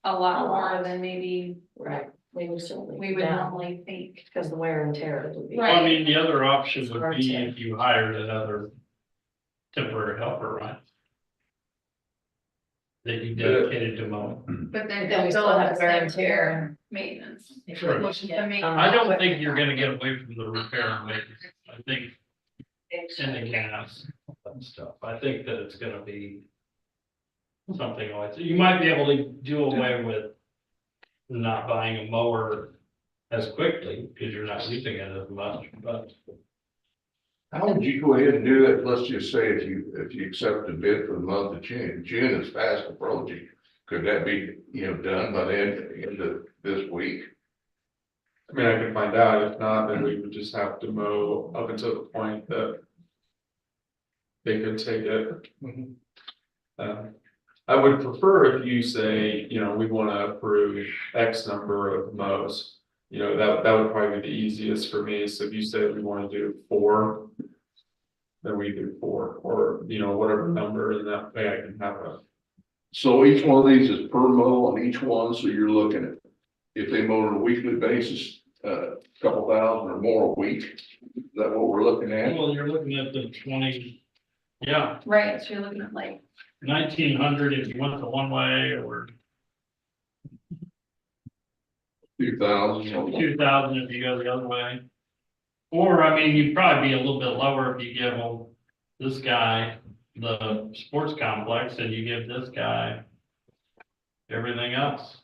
a lot A lot. more than maybe right, they would certainly. we would normally think. Because the wear and tear would be. Right. I mean, the other option would Hard be to- if you hired another temporary helper, right? That you dedicated to mowing. But then Then we still have wear and tear. Maintenance. Sure. Which is the main. I don't think you're gonna get away from the repair and maintenance. I think in the gas and stuff. I think that it's gonna be something like, you might be able to do away with not buying a mower as quickly, because you're not using it as much, but. How would you go ahead and do that? Let's just say if you accept the bid for the month of June, June is fast approaching. Could that be, done by the end of this week? I mean, I can find out. If not, then we would just have to mow up until the point that they could take it. I would prefer if you say, we want to approve X number of mows. That would probably be the easiest for me. So if you say we want to do 4, then we do 4, or, whatever number, and that way I can have a. So each one of these is per mow on each one, so you're looking at, if they mow on a weekly basis, couple thousand or more a week. Is that what we're looking at? Well, you're looking at the 20, yeah, Right, so you're looking at like, 1900 if you went the one way, or 2,000. 2000 if you go the other way. Or, I mean, you'd probably be a little bit lower if you give them this guy the sports complex and you give this guy everything else.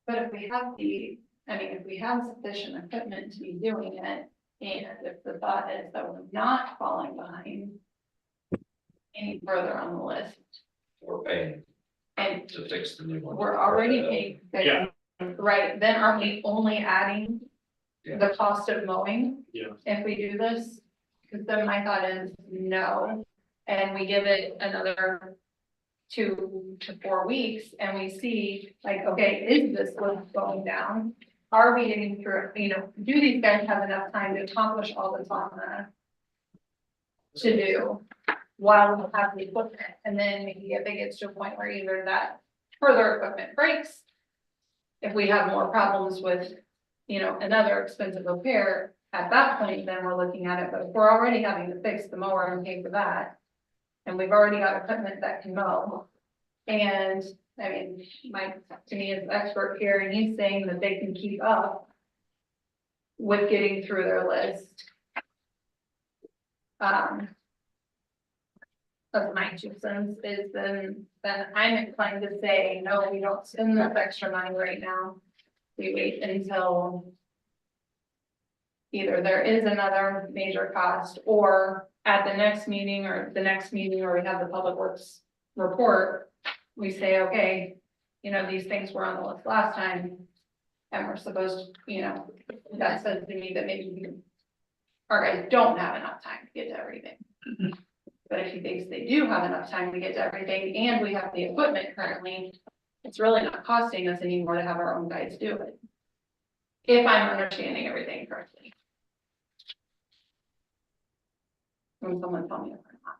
but if we have if we have sufficient equipment to be doing it, and if the thought is that we're not falling behind any further on the list, We're paying and to fix the new one. we're already paying. Yeah. Right, then aren't we only adding the cost of mowing? Yeah. If we do this, because then my thought is no, and we give it another 2 to 4 weeks, and we see like, okay, is this list going down? Are we getting through, do these guys have enough time to accomplish all that's on the to do while we have the equipment? And then maybe if it gets to a point where either that further equipment breaks, if we have more problems with, another expensive repair, at that point, then we're looking at it, but if we're already having to fix the mower and pay for that. And we've already got equipment that can mow. And I mean, Mike, to me, is expert here, and he's saying that they can keep up with getting through their list. Of my 2 cents is then I'm inclined to say, no, we don't spend this extra money right now. We wait until either there is another major cost, or at the next meeting, or we have the public works report, we say, okay, these things were on the list last time. And we're supposed to, that says to me that maybe our guys don't have enough time to get to everything. But if he thinks they do have enough time to get to everything, and we have the equipment currently, it's really not costing us anymore to have our own guys do it. If I'm understanding everything correctly. When someone tell me if I'm not.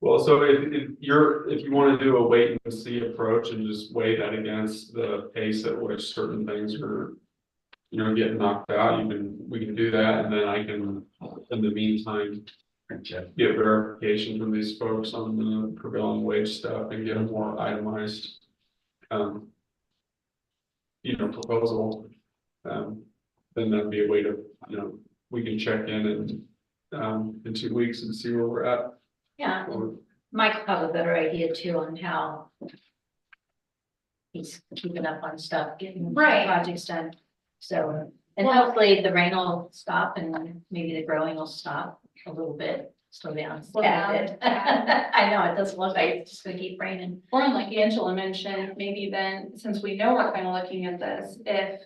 Well, so if you want to do a wait and see approach and just weigh that against the pace at which certain things are, getting knocked out, we can do that, and then I can, in the meantime, get verification from these folks on the prevailing wage stuff and get a more itemized, proposal. Then that'd be a way to, we can check in 2 weeks and see where we're at. Yeah, Mike will have a better idea too on how he's keeping up on stuff, getting Right. projects done. So, and hopefully the rain will stop and maybe the growing will stop a little bit, slow down. Slow down. Yeah, I know, it doesn't look like it's just gonna keep raining. Or like Angela mentioned, maybe then, since we know we're kind of looking at this, if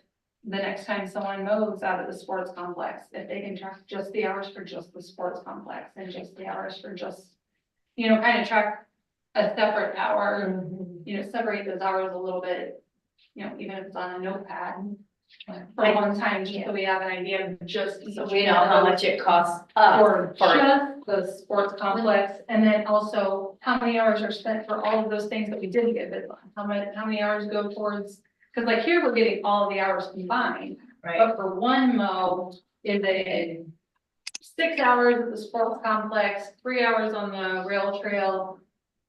the next time someone moves out of the sports complex, if they can track just the hours for just the sports complex and just the hours for just, kind of track a separate hour, separate those hours a little bit, even if it's on a notepad. For one time, just so we have an idea of just. So we know how much it costs us For for, just the sports complex, and then also how many hours are spent for all of those things that we didn't get bids on? How many hours go towards, because like here, we're getting all of the hours combined, right? but for one mow, is it 6 hours at the sports complex, 3 hours on the rail trail,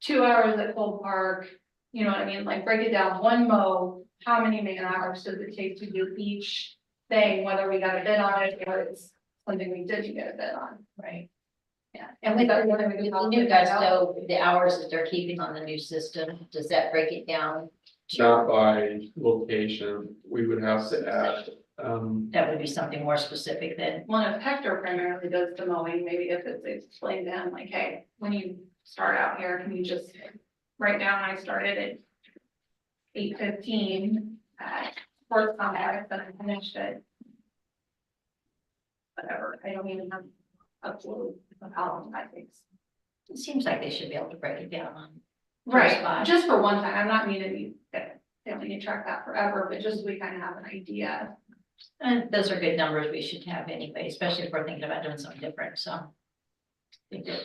2 hours at Cold Park? You know what I mean? Like break it down, one mow, how many man hours does it take to do each thing, whether we got a bid on it or it's something we didn't get a bid on. Right. Yeah. And with That's the one we with can the new talk guys, about. though, the hours that they're keeping on the new system, does that break it down? Not by location, we would have to add, That would be something more specific than, One of Hector primarily does the mowing, maybe if it's explained to him, like, hey, when you start out here, can you just write down, I started at 8:15 at sports complex and I finished at whatever, I don't even have a clue of how long that takes. it seems like they should be able to break it down on. Right, Spot. just for one time, I'm not meaning that they don't need to track that forever, but just so we kind of have an idea. And those are good numbers we should have anyway, especially if we're thinking about doing something different, so. I think that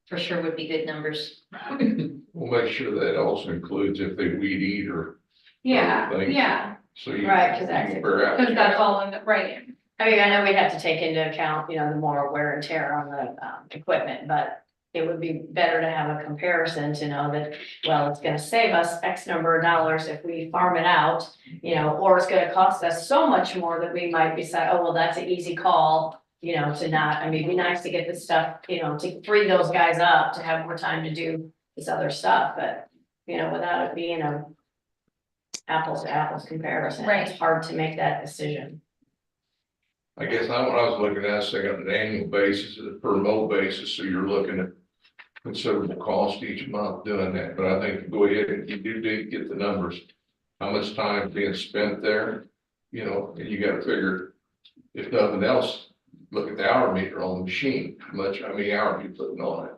for sure would be good numbers. We'll make sure that also includes if they weed eat or. Yeah, Other things. yeah, So you. Right, 'cause you that's- compare apples because to that's all in the, right, I mean, I know we'd have to take into account, you know, the more wear and tear on the equipment, but it would be better to have a comparison to know that, well, it's gonna save us X number of dollars if we farm it out, you know, or it's gonna cost us so much more that we might decide, oh, well, that's an easy call, you know, to not, I mean, it'd be nice to get this stuff, you know, to free those guys up to have more time to do this other stuff, but, you know, without it being a apples to apples comparison, Right. it's hard to make that decision. I guess I, when I was looking at, it, say on an annual basis, a per mow basis, so you're looking at considerable cost each month doing that, but I think go ahead and you do get the numbers. How much time being spent there, you know, and you gotta figure, if nothing else, look at the hour meter on the machine, how many hours you putting on it,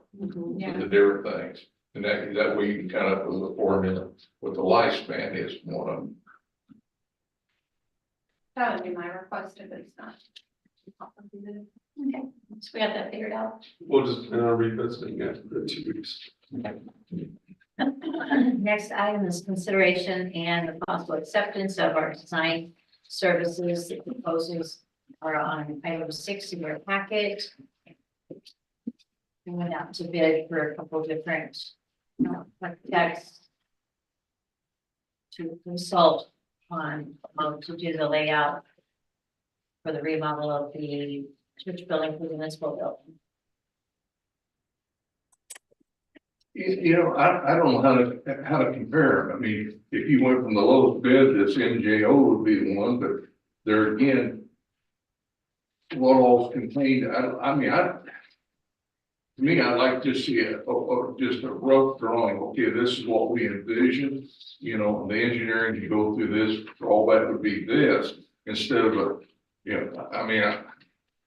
yeah. the different things. And that way you can kind of put the formula, what the lifespan is, one of them. That would be my request if it's not. Okay, so we got that figured out. we'll just, revisiting it for 2 weeks. Next item is consideration and the possible acceptance of our design services. The proposals are on item 6 in your packet. We went out to bid for a couple different architects to consult on how to do the layout for the remodel of the church building for the municipal building. You know, I don't know how to compare. I mean, if you went from the lowest bid, this MJO would be the one, but there again, what all's contained, to me, I'd like to see just a rough drawing. Okay, this is what we envision, you know, the engineering to go through this, all that would be this, instead of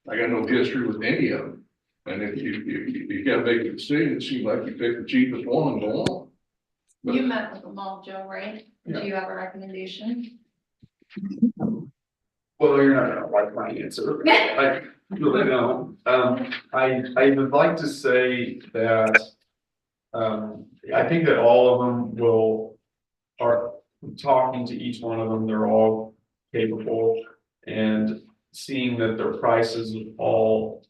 I got no history with any of them. And if you gotta make a decision, it seems like you pick the cheapest one and go on. But- You met with them all, Joe, right? Yeah. Do you have a recommendation? Well, you're not gonna like my answer, I really don't, I would like to say that. I think that all of them are talking to each one of them, they're all capable. And seeing that their prices all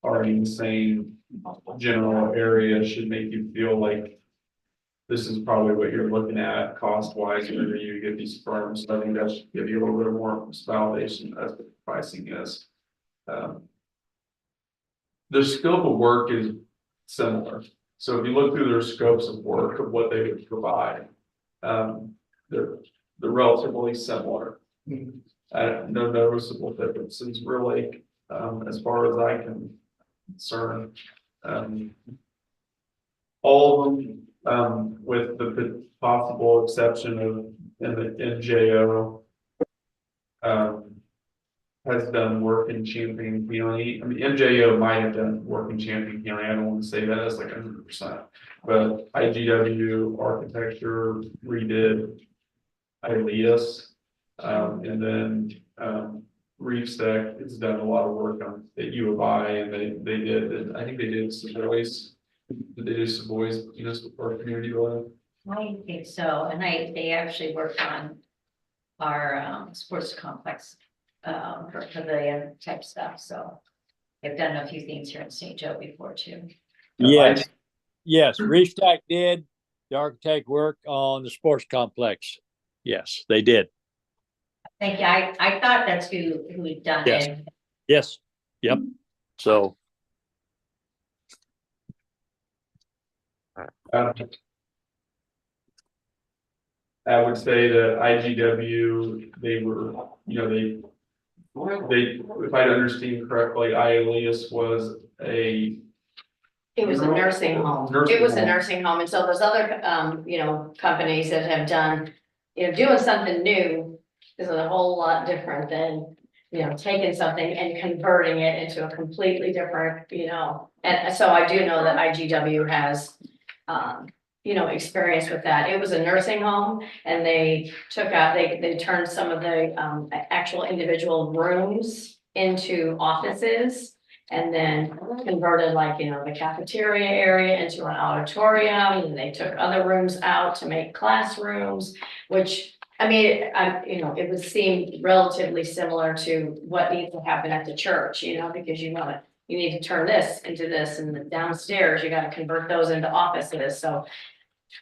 are in the same general area should make you feel like. This is probably what you're looking at cost wise, whenever you get these firms, I think that should give you a little bit more validation as the pricing is. The scope of work is similar, so if you look through their scopes of work of what they would provide. They're relatively similar. No noticeable differences really, as far as I can discern. All of them, with the possible exception of in the NJO. Has done work in Champaign County. I mean, MJO might have done work in Champaign County. I don't want to say that as like 100%. But IGW Architecture redid Ilias. And then Reefstack has done a lot of work on at U of I, and they did, and I think they did Savoy's. Did they do Savoy's municipal or community building? I think so, and they actually worked on our sports complex pavilion type stuff, so they've done a few things here in St. Joe before too. Yes, yes, Reef Stack did the architect work on the sports complex. Yes, they did. Thank you. I thought that's who'd done Yes. it. Yes, Yep. So, I would say that IGW, they were, you know, they, if I understand correctly, Ialeus was a. It was a nursing home. Nursing It was a home. nursing home. And so those other, you know, companies that have done, you know, doing something new is a whole lot different than, you know, taking something and converting it into a completely different, you know. And so I do know that IGW has, you know, experience with that. It was a nursing home and they took out, they turned some of the, actual individual rooms into offices. And then converted like, you know, the cafeteria area into an auditorium, and they took other rooms out to make classrooms, which, I mean, you know, it would seem relatively similar to what needs to happen at the church, you know, because you need to turn this into this, and the downstairs, you gotta convert those into offices, so.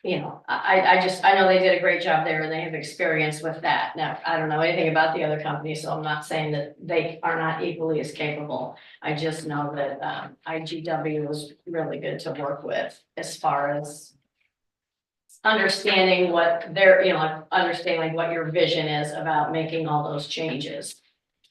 You know, I know they did a great job there and they have experience with that. Now, I don't know anything about the other companies, so I'm not saying that they are not equally as capable. I just know that IGW was really good to work with as far as understanding what their, you know, like understanding like what your vision is about making all those changes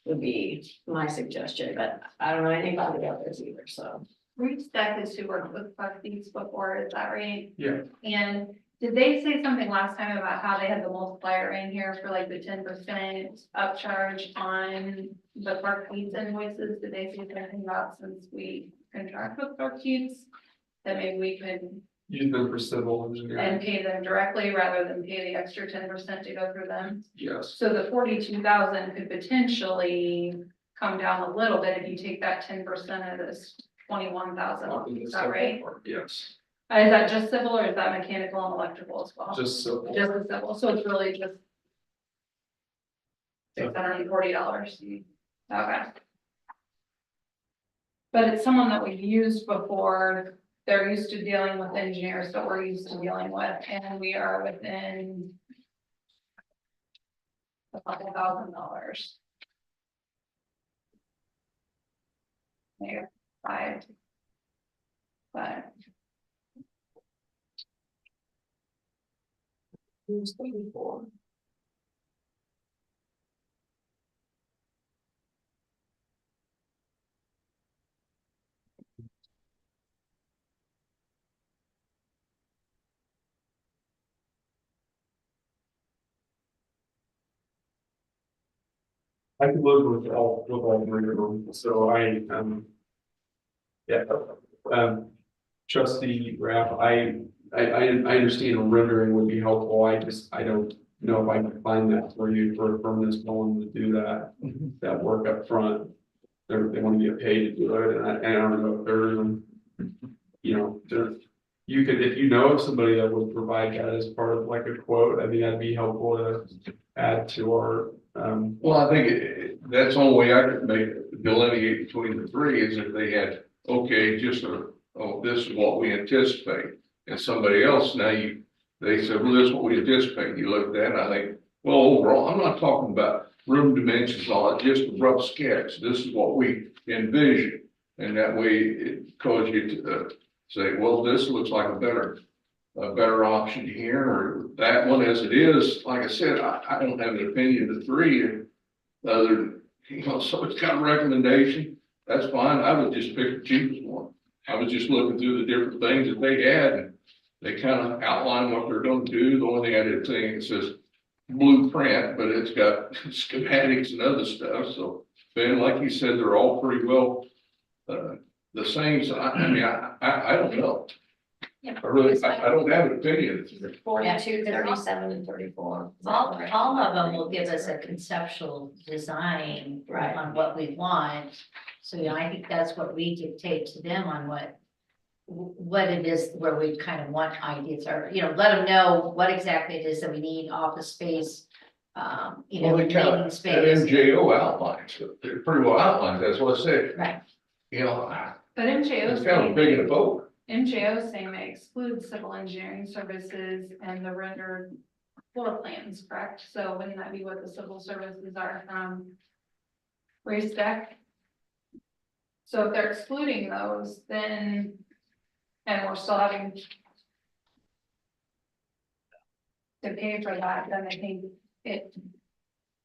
would be my suggestion, but I don't know anything about the others either, so. Reach Deck is who worked with trustees before, is that right? Yeah. And did they say something last time about how they had the multiplier in here for like the 10% upcharge on the Park Feeds invoices? Did they say something about, since we contract with Park Feeds, that maybe we could Use them for civil engineering. and pay them directly rather than pay the extra 10% to go through them? Yes. So the 42,000 could potentially come down a little bit if you take that 10% of this 21,000, is that right? Yes, Is that just civil or is that mechanical and electrical as well? just civil. Just the civil, so it's really just $640. Okay. But it's someone that we've used before, they're used to dealing with engineers that we're used to dealing with, and we are within a couple $1,000. Maybe 5. But I can live with all three of them, so yeah, trustee Rapp, I understand a rendering would be helpful, I don't know if I can find that for you for a firm that's willing to do that work up front. They want to get paid to do it, and I don't know if they're, you know, you could, if you know of somebody that would provide that as part of like a quote, I think that'd be helpful to add to our, Well, I think that's the only way I could delineate between the three is if they had, okay, this is what we anticipate. And somebody else, they said, well, this is what we anticipate. You look at that and I think, well, overall, I'm not talking about room dimensions, all that, just a rough sketch. This is what we envision. And that way it causes you to say, well, this looks like a better option here, or that one as it is. Like I said, I don't have an opinion of the three other than, you know, so it's got a recommendation. That's fine. I would just pick the cheapest one. I was just looking through the different things that they had and they kind of outline what they're going to do. The only thing I did think it says blueprint, but it's got schematics and other stuff. So Ben, like you said, they're all pretty well the same. So I mean, I don't know. Yeah. I don't have an opinion. 42, 37, and 34. All of them will give us a conceptual design Right. on what we want. So, you know, I think that's what we dictate to them on what it is where we kind of want ideas, or, you know, let them know what exactly it is that we need, office space, you know, Well, they kind meeting of, space. that MJO outlines, they're pretty well outlined. That's what I said. Right. You know, but MJO it's kind of big in the boat. MJO saying they exclude civil engineering services and the rendered floor plans, correct? So wouldn't that be what the civil services are from Race Deck? So if they're excluding those, then, and we're still having to pay for that, then I think it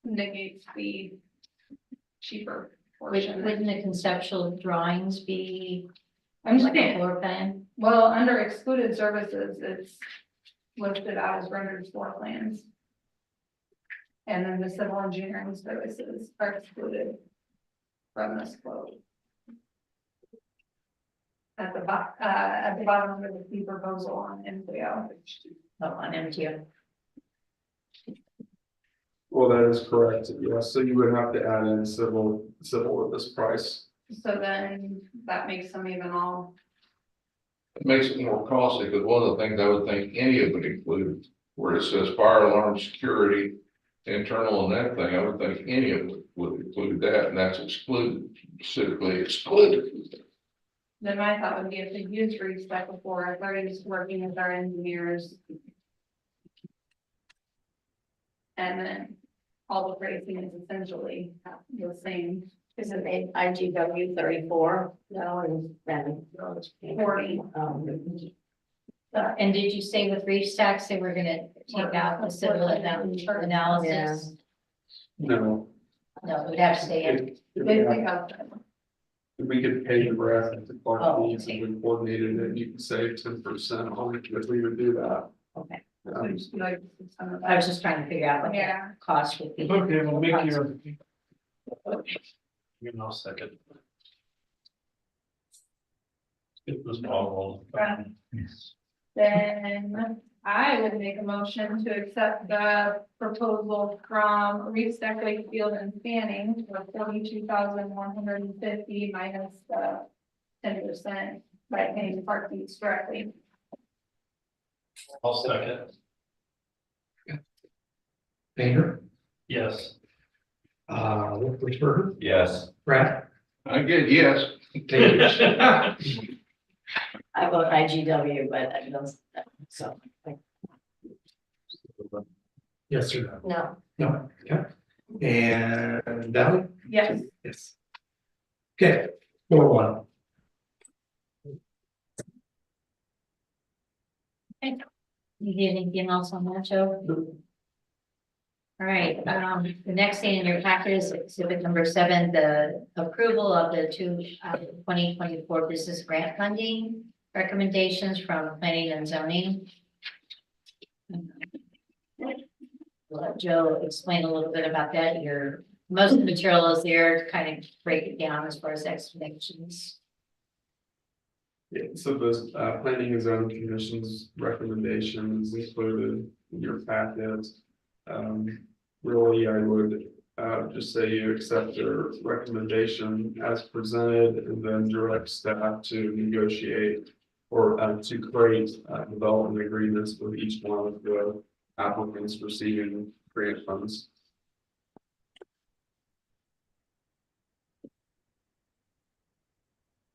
negates the cheaper portion. Wouldn't the conceptual drawings be I'm just like a saying, floor plan? well, under excluded services, it's listed out as rendered floor plans. And then the civil engineering services are excluded from this quote. At the bottom of the fee proposal on MPO. Oh, on MTO. Well, that is correct, yes, so you would have to add in civil with this price. So then that makes them even all, It makes it more costly, because one of the things I would think any of it include, where it says fire alarm, security, internal and that thing, I would think any of it would include that, and that's excluded, specifically excluded. then my thought would be if they used RESPEC before, if they're just working with our engineers. And then all the pricing is essentially the same. Is it made IGW 34? No, and then. 40. And did you say with reef stacks, they were gonna take out the civil analysis? No. No, it would have to stay in. They pick up. We could pay the rest at the Oh, Clark fees okay. and we coordinated it, you can save 10% on it, if we would do that. Okay, Like, I was just trying to figure out what the Yeah. cost would be. Okay, we'll make your. You know, second. It was all. Then I would make a motion to accept the proposal from Reef Lake Field and Fanning for 42,150 minus the 10% by paying park fees directly. I'll second, Painter, yes. Wolfensberger, Yes. Brad, I get yes. Page. I vote IGW, but I don't, so, Yes or no? no. No, okay. And Valley? Yes. Yes. Okay, 4-1. You need anything else on that, Joe? All right, the next thing in your packet is exhibit number 7, the approval of the 2024 business grant funding recommendations from planning and zoning. Let Joe explain a little bit about that. Most of the material is there to kind of break it down as far as explanations. Yeah, so those planning and zoning commission's recommendations included in your packet. Really, I would just say you accept their recommendation as presented and then direct staff to negotiate or to create development agreements with each one of the applicants receiving grant funds.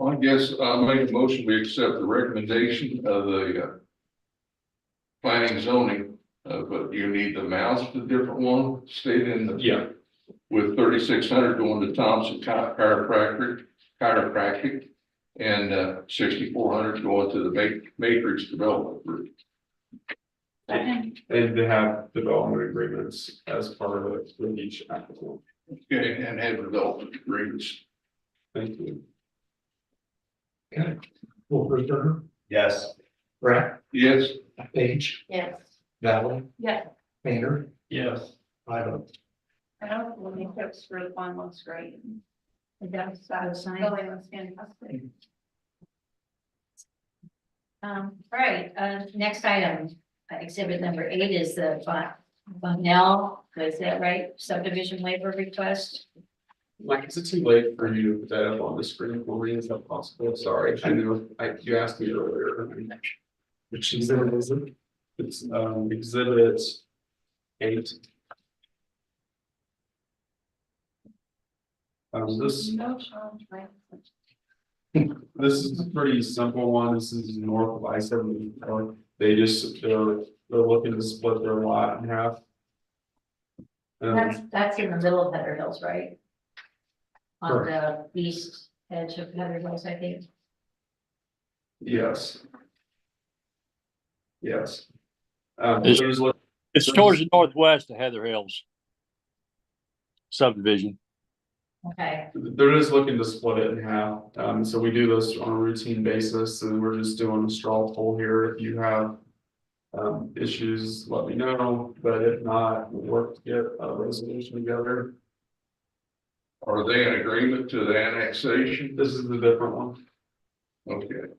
I guess I'll make a motion, we accept the recommendation of the planning zoning, but you need the amounts for the different one stated in the. Yeah. With 3,600 going to Thompson Chiropractic, and 6,400 going to the Matrix Development Group. Second. And they have development agreements as part of it with each applicant. Okay, and have development agreements. Thank you. Okay. Wolfensberger, Yes. Brad, Yes. Page, Yes. Valley, Yes. Painter, Yes. I vote. I don't really tips for the one looks great. That's Building looks fantastic. All right, next item, exhibit number 8 is the Bunnell, is that right, subdivision waiver request? Mike, is it too late for you to put that up on the screen for me? Is that possible? Sorry, I know, you asked me earlier. Which exhibit is it? It's exhibit 8. This No charge, right? This is a pretty simple one. This is north of I-74. They're looking to split their lot in half. That's in the middle of Better Hills, right? On the east edge of Heather Hills, I think. Yes. Yes. Is- There's what, It's towards the northwest of Heather Hills subdivision. Okay, they're just looking to split it in half, so we do this on a routine basis, and we're just doing a straw poll here, if you have. Issues, let me know, but if not, we'll work to get a resolution together. Are they in agreement to the annexation? This is the different one. Okay.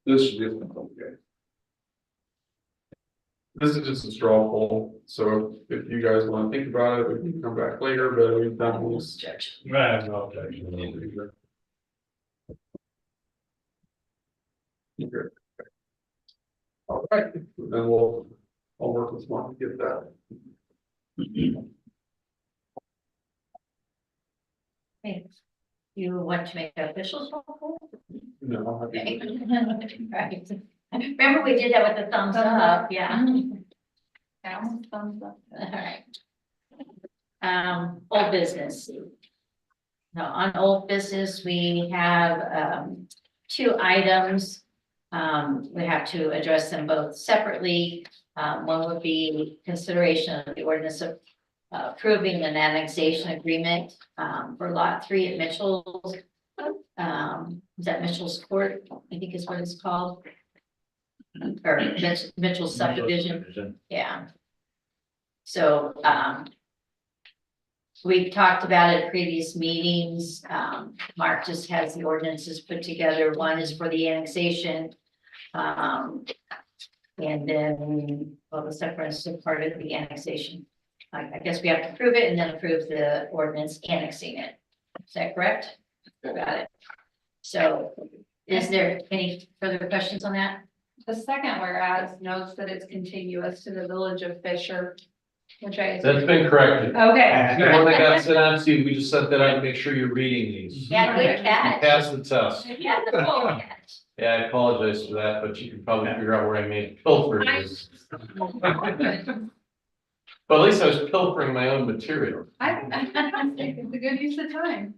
This is different, okay. This is just a straw poll, so if you guys wanna think about it, we can come back later, but we've done this. Right, no objection. Okay. All right, then I'll work with Mark to get that. thanks. You want to make the officials? No, I Okay. think- Right. Remember we did that with the thumbs up, yeah. Yeah, thumbs up. All right. Old business. No, on old business, we have, two items. We have to address them both separately. One would be consideration of the ordinance of approving an annexation agreement, for lot 3 at Mitchell's. Is that Mitchell's Court, I think is what it's called? Or Mitchell's subdivision. Yeah. So, we've talked about it at previous meetings. Mark just has the ordinances put together. One is for the annexation. And then, well, the separate is part of the annexation. I guess we have to approve it and then approve the ordinance annexing it. Is that correct? Got it. So is there any further questions on that? The second whereas notes that it's contiguous to the village of Fisher, which I. That's been corrected. Okay. The one that got sent out to you, we just sent that out to make sure you're reading these. Yeah, good catch. Pass the test. Yeah, the full catch. Yeah, I apologize for that, but you can probably figure out where I made pilfers. But at least I was pilfering my own material. I think it's a good use of time.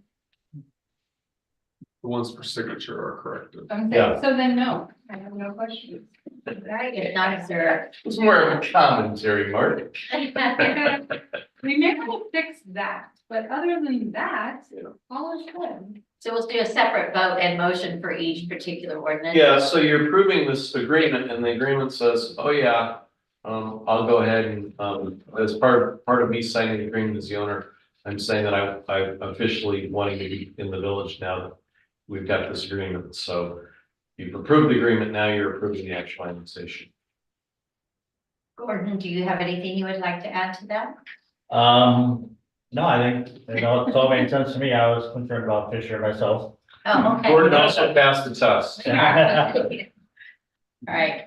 The ones for signature are corrected. Okay, Yeah. so then no, I have no questions. Right, if not, is there? It's more of a commentary, Mark. We may will fix that, but other than that, all is good. So we'll do a separate vote and motion for each particular ordinance. Yeah, so you're approving this agreement and the agreement says, oh yeah, I'll go ahead and, as part of me signing the agreement as the owner, I'm saying that I officially wanting to be in the village now that we've got this agreement. So you've approved the agreement, now you're approving the actual annexation. Gordon, do you have anything you would like to add to that? No, I think it all made sense to me. I was concerned about Fisher myself. Oh, okay. Gordon also passed the test. All right.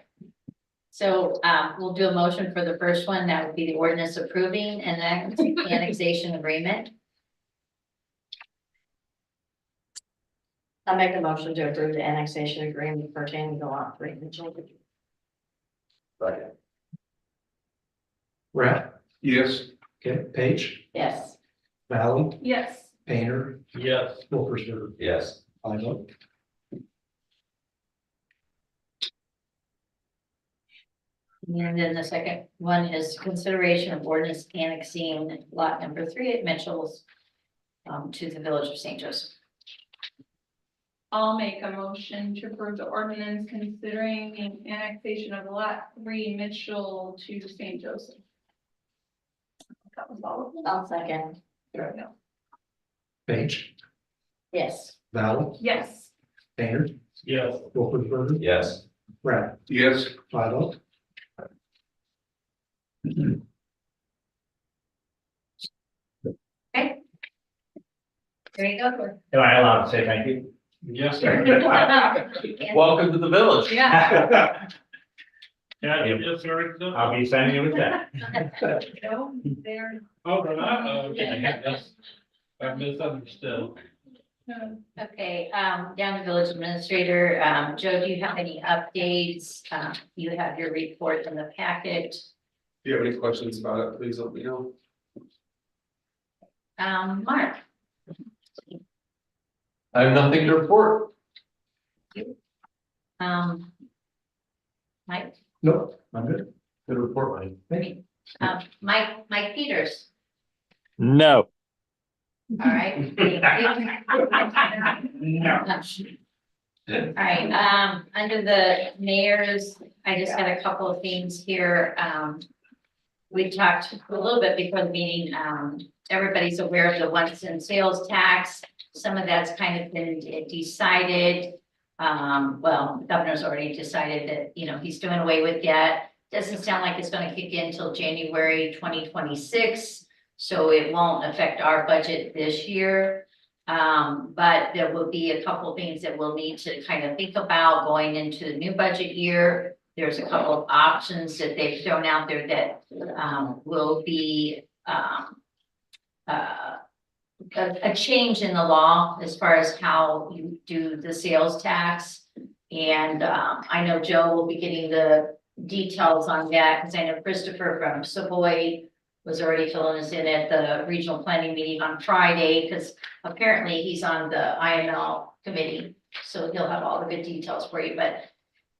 So, we'll do a motion for the first one. That would be the ordinance approving an annexation agreement. I'll make a motion to approve the annexation agreement pertaining to lot 3 Mitchell. Brad, Yes. okay, Page, Yes. Valley, Yes. Painter, Yes. Wolfersberger. Yes. I vote. And then the second one is consideration of ordinance annexing lot number 3 at Mitchell's to the village of St. Joseph. I'll make a motion to approve the ordinance considering the annexation of lot 3 Mitchell to St. Joseph. That was all of them. I'll second. There we go. Page, Yes. Valley, Yes. Painter, Yes. Wolfersberger, Yes. Brad, Yes. I vote. There you go. Am I allowed to say thank you? Yes. Welcome to the village. Yeah. Yeah, Yes, sir. I'll be sending you a check. No, there. Oh, they're not? Oh, okay. Yes. I misunderstood. No. Okay, down to village administrator, Joe, do you have any updates? You have your report in the packet. If you have any questions about it, please let me know. Mark? I have nothing to report. Mike, Nope, I'm good. Good report, Mike. Thank you. Mike Peters, No. all right. All right, under the mayor's, I just had a couple of things here. We talked a little bit before the meeting, everybody's aware of the 1 cent sales tax. Some of that's kind of been decided. Well, the governor's already decided that, you know, he's doing away with that. Doesn't sound like it's gonna kick in until January 2026, so it won't affect our budget this year. But there will be a couple things that we'll need to kind of think about going into the new budget year. There's a couple of options that they've thrown out there that will be a change in the law as far as how you do the sales tax. And I know Joe will be getting the details on that, because I know Christopher from Savoy was already filling us in at the regional planning meeting on Friday, because apparently he's on the IML committee, so he'll have all the good details for you. But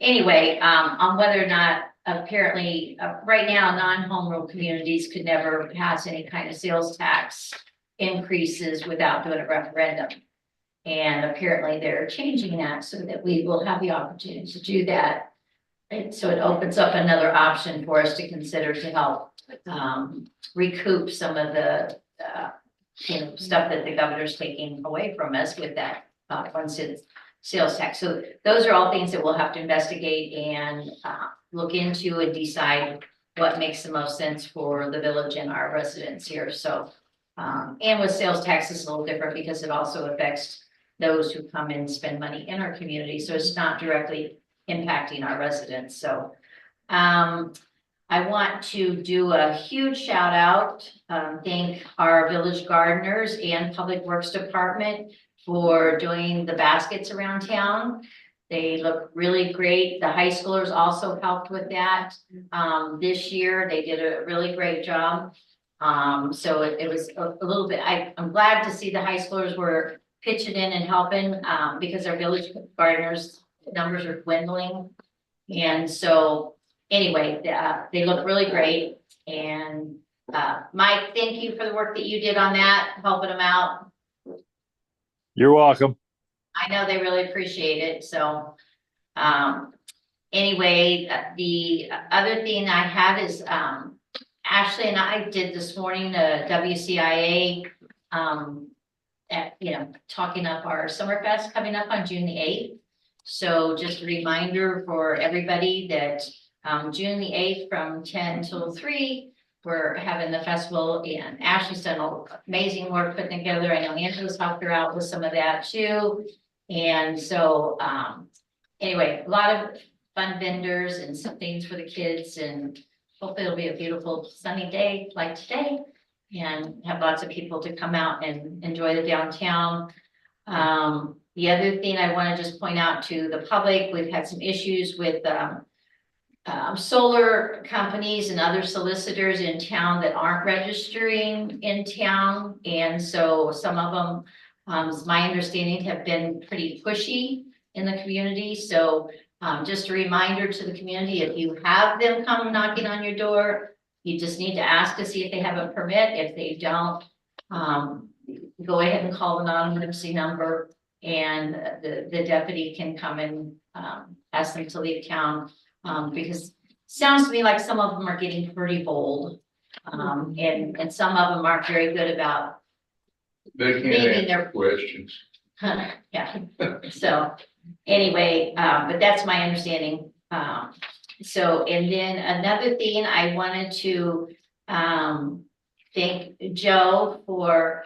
anyway, on whether or not, apparently, right now, non-home rule communities could never pass any kind of sales tax increases without doing a referendum. And apparently they're changing that so that we will have the opportunity to do that. And so it opens up another option for us to consider to help recoup some of the stuff that the governor's taking away from us with that 1 cent sales tax. So those are all things that we'll have to investigate and look into and decide what makes the most sense for the village and our residents here. So and with sales tax, it's a little different because it also affects those who come and spend money in our community. So it's not directly impacting our residents. So I want to do a huge shout out, thank our village gardeners and public works department for doing the baskets around town. They look really great. The high schoolers also helped with that. This year, they did a really great job. So it was a little bit, I'm glad to see the high schoolers were pitching in and helping, because our village gardeners numbers are dwindling. And so anyway, they look really great. And Mike, thank you for the work that you did on that, helping them out. You're welcome. I know they really appreciate it. So anyway, the other thing I had is Ashley and I did this morning a WCIA talking up our Summerfest coming up on June the 8th. So just a reminder for everybody that June the 8th from 10 till 3, we're having the festival, and Ashley's done amazing work putting together. I know Angela's helped her out with some of that too. And so anyway, a lot of fun vendors and some things for the kids, and hopefully it'll be a beautiful sunny day like today and have lots of people to come out and enjoy the downtown. The other thing I want to just point out to the public, we've had some issues with solar companies and other solicitors in town that aren't registering in town. And so some of them, as my understanding, have been pretty pushy in the community. So just a reminder to the community, if you have them come knocking on your door, you just need to ask to see if they have a permit. If they don't, go ahead and call the non-emergency number, and the deputy can come and ask them to leave town. Because it sounds to me like some of them are getting pretty bold. And some of them aren't very good about They can't maybe answer they're- questions. yeah. So anyway, but that's my understanding. So, and then another thing I wanted to thank Joe for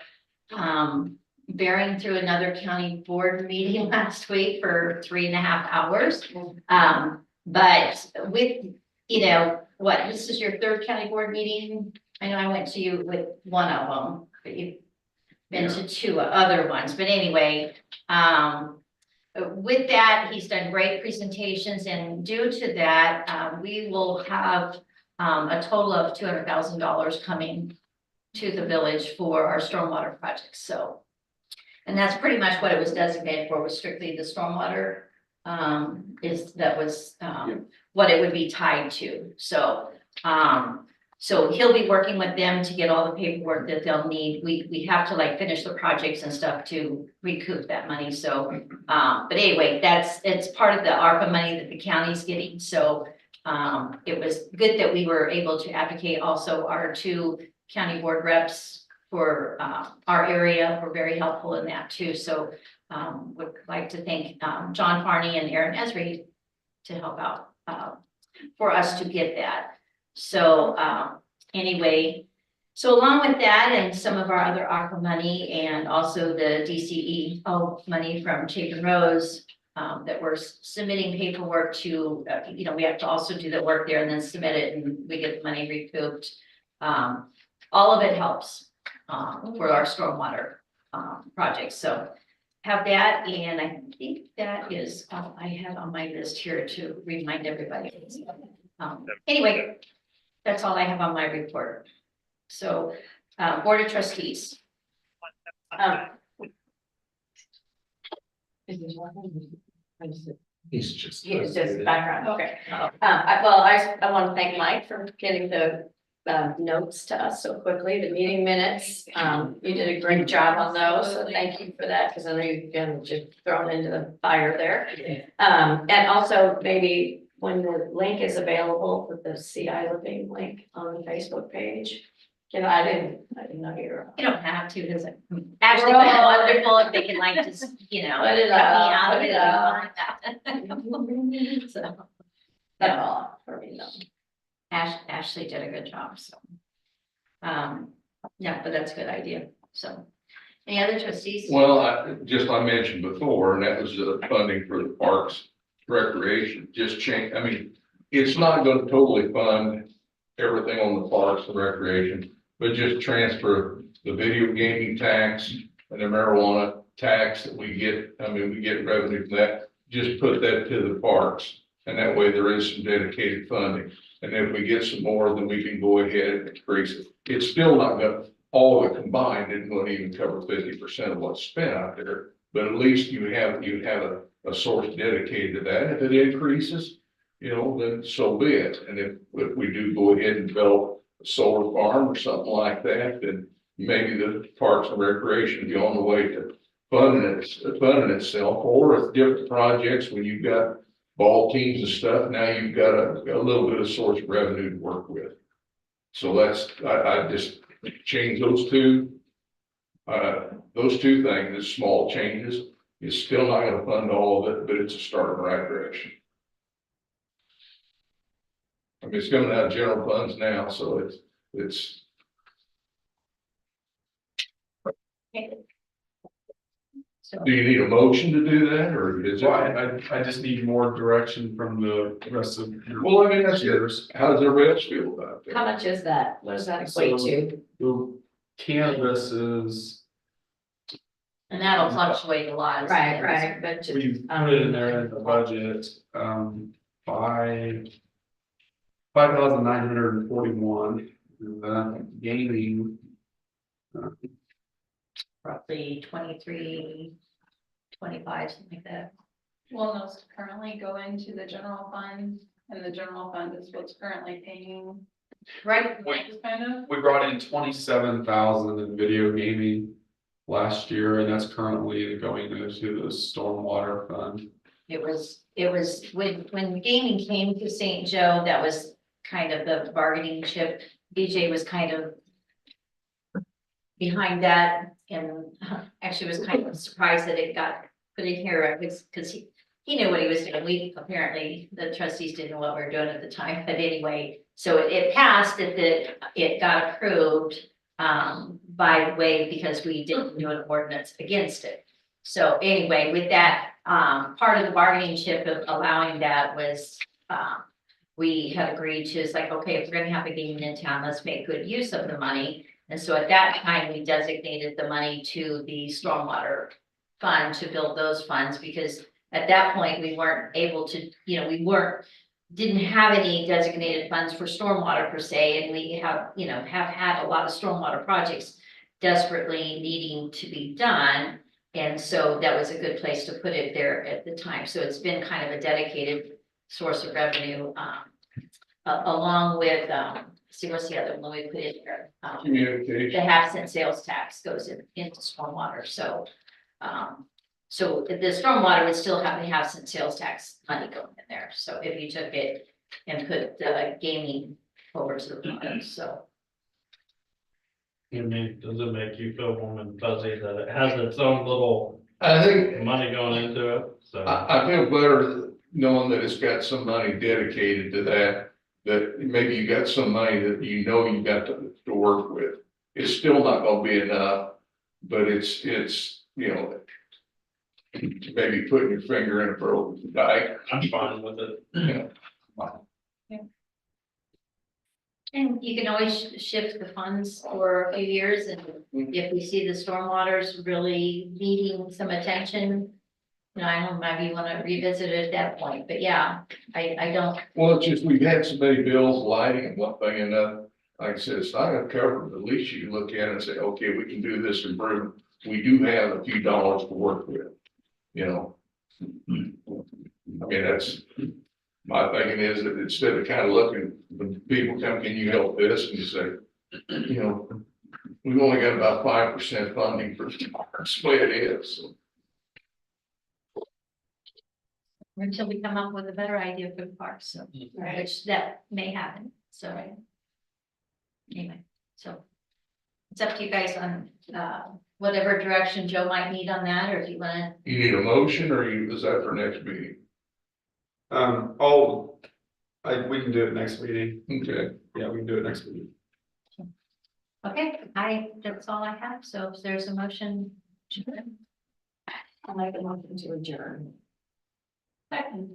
bearing through another county board meeting last week for 3.5 hours. But with, this is your third county board meeting. I know I went to you with one of them, but you've been to 2 other ones. But anyway, with that, he's done great presentations, and due to that, we will have a total of $200,000 coming to the village for our stormwater projects. So And that's pretty much what it was designated for, was strictly the stormwater, what it would be tied to. So, so he'll be working with them to get all the paperwork that they'll need. We have to like finish the projects and stuff to recoup that money. So, but anyway, it's part of the ARPA money that the county's getting. So, it was good that we were able to advocate. Also, our 2 county board reps for, our area were very helpful in that too. So, would like to thank, John Farney and Aaron Esri to help out, for us to get that. So, anyway, so along with that and some of our other ARPA money and also the DCEO money from Chapin Rose, that we're submitting paperwork to, we have to also do the work there and then submit it and we get the money recouped. All of it helps, for our stormwater, projects. So have that, and I think that is all I have on my list here to remind everybody. Anyway, that's all I have on my report. So, Board of Trustees. He's just. It's just background, okay. I want to thank Mike for getting the notes to us so quickly, the meeting minutes. You did a great job on those, so thank you for that, because I know you've been just thrown into the fire there. And also maybe when the link is available for the CI Living link on the Facebook page. I didn't know you were. You don't have to, does it? Actually, but it's wonderful if they can like just, Put it cut me up, out of it. put it So, That's all for me though. Ashley did a good job, so. Yeah, but that's a good idea, so. Any other trustees? Well, I mentioned before, and that was the funding for the parks recreation, just change, I mean, it's not gonna totally fund everything on the parks and recreation, but just transfer the video gaming tax and the marijuana tax that we get, we get revenue from that, just put that to the parks. And that way there is some dedicated funding. And if we get some more, then we can go ahead and increase it. It's still not gonna, all of it combined, isn't gonna even cover 50% of what's spent out there. But at least you have a source dedicated to that. If it increases, then so be it. And if we do go ahead and develop a solar farm or something like that, then maybe the Parks and Recreation be on the way to funding itself. Or if different projects, when you've got ball teams and stuff, now you've got a little bit of source of revenue to work with. So I just change those two things, as small changes. It's still not gonna fund all of it, but it's a start in the right direction. It's coming out of general funds now, so it's. So, Do you need a motion to do that, or is it? I just need more direction from the rest of your. Well, that's yours. How does everybody else feel about that? How much is that? What does that equate to? The canvas is, and that'll fluctuate a lot. as it is. Right, but just. we put it in there in the budget, $5,941, and then gaming. Roughly 23, 25, something like that. Will those currently go into the general fund, and the general fund is what's currently paying? Right. Kind of. We brought in 27,000 in video gaming last year, and that's currently going into the stormwater fund. It was when gaming came to St. Joe, that was kind of the bargaining chip. BJ was kind of behind that, and actually was kind of surprised that it got put in here, because he knew what he was doing. We apparently, the trustees didn't know what we were doing at the time, but anyway, so it passed, it got approved by the way, because we didn't do an ordinance against it. So anyway, with that, part of the bargaining chip of allowing that was, we had agreed to, it's like, okay, if we're gonna have a gaming in town, let's make good use of the money. And so at that time, we designated the money to the stormwater fund to build those funds, because at that point, we weren't able to, didn't have any designated funds for stormwater per se, and we have had a lot of stormwater projects desperately needing to be done. And so that was a good place to put it there at the time. So it's been kind of a dedicated source of revenue, along with, see, what's the other one we put in there? The Communication. half-cent sales tax goes into stormwater, so. So the stormwater would still have the half-cent sales tax money going in there, so if you took it and put the gaming over to the bottom, so. I mean, does it make you feel warm and fuzzy that it has its own little I think, money going into it? So, I feel better knowing that it's got some money dedicated to that. That maybe you got some money that you know you got to work with. It's still not gonna be enough, but it's, you know. Maybe putting your finger in a broken dike. I'm fine with it. Yeah. And you can always shift the funds for a few years, and if we see the stormwaters really needing some attention. You know, I don't know, maybe you wanna revisit it at that point, but yeah, I don't, Well, it's just, we've had so many bills, lighting and one thing and another. Like I said, it's not gonna cover, but at least you can look at it and say, okay, we can do this improvement. We do have a few dollars to work with, you know. I mean, that's, my thinking is that instead of kind of looking, when people come, can you help this? And you say, you know, we've only got about 5% funding for the split it is. So. until we come up with a better idea for the park, so, which that may happen, so. Anyway, so. It's up to you guys on, whatever direction Joe might need on that, or if you wanna, You need a motion or is that for next meeting? We can do it next meeting. Okay. Yeah, we can do it next meeting. okay, that's all I have, so if there's a motion. I'll make a motion to adjourn. Second.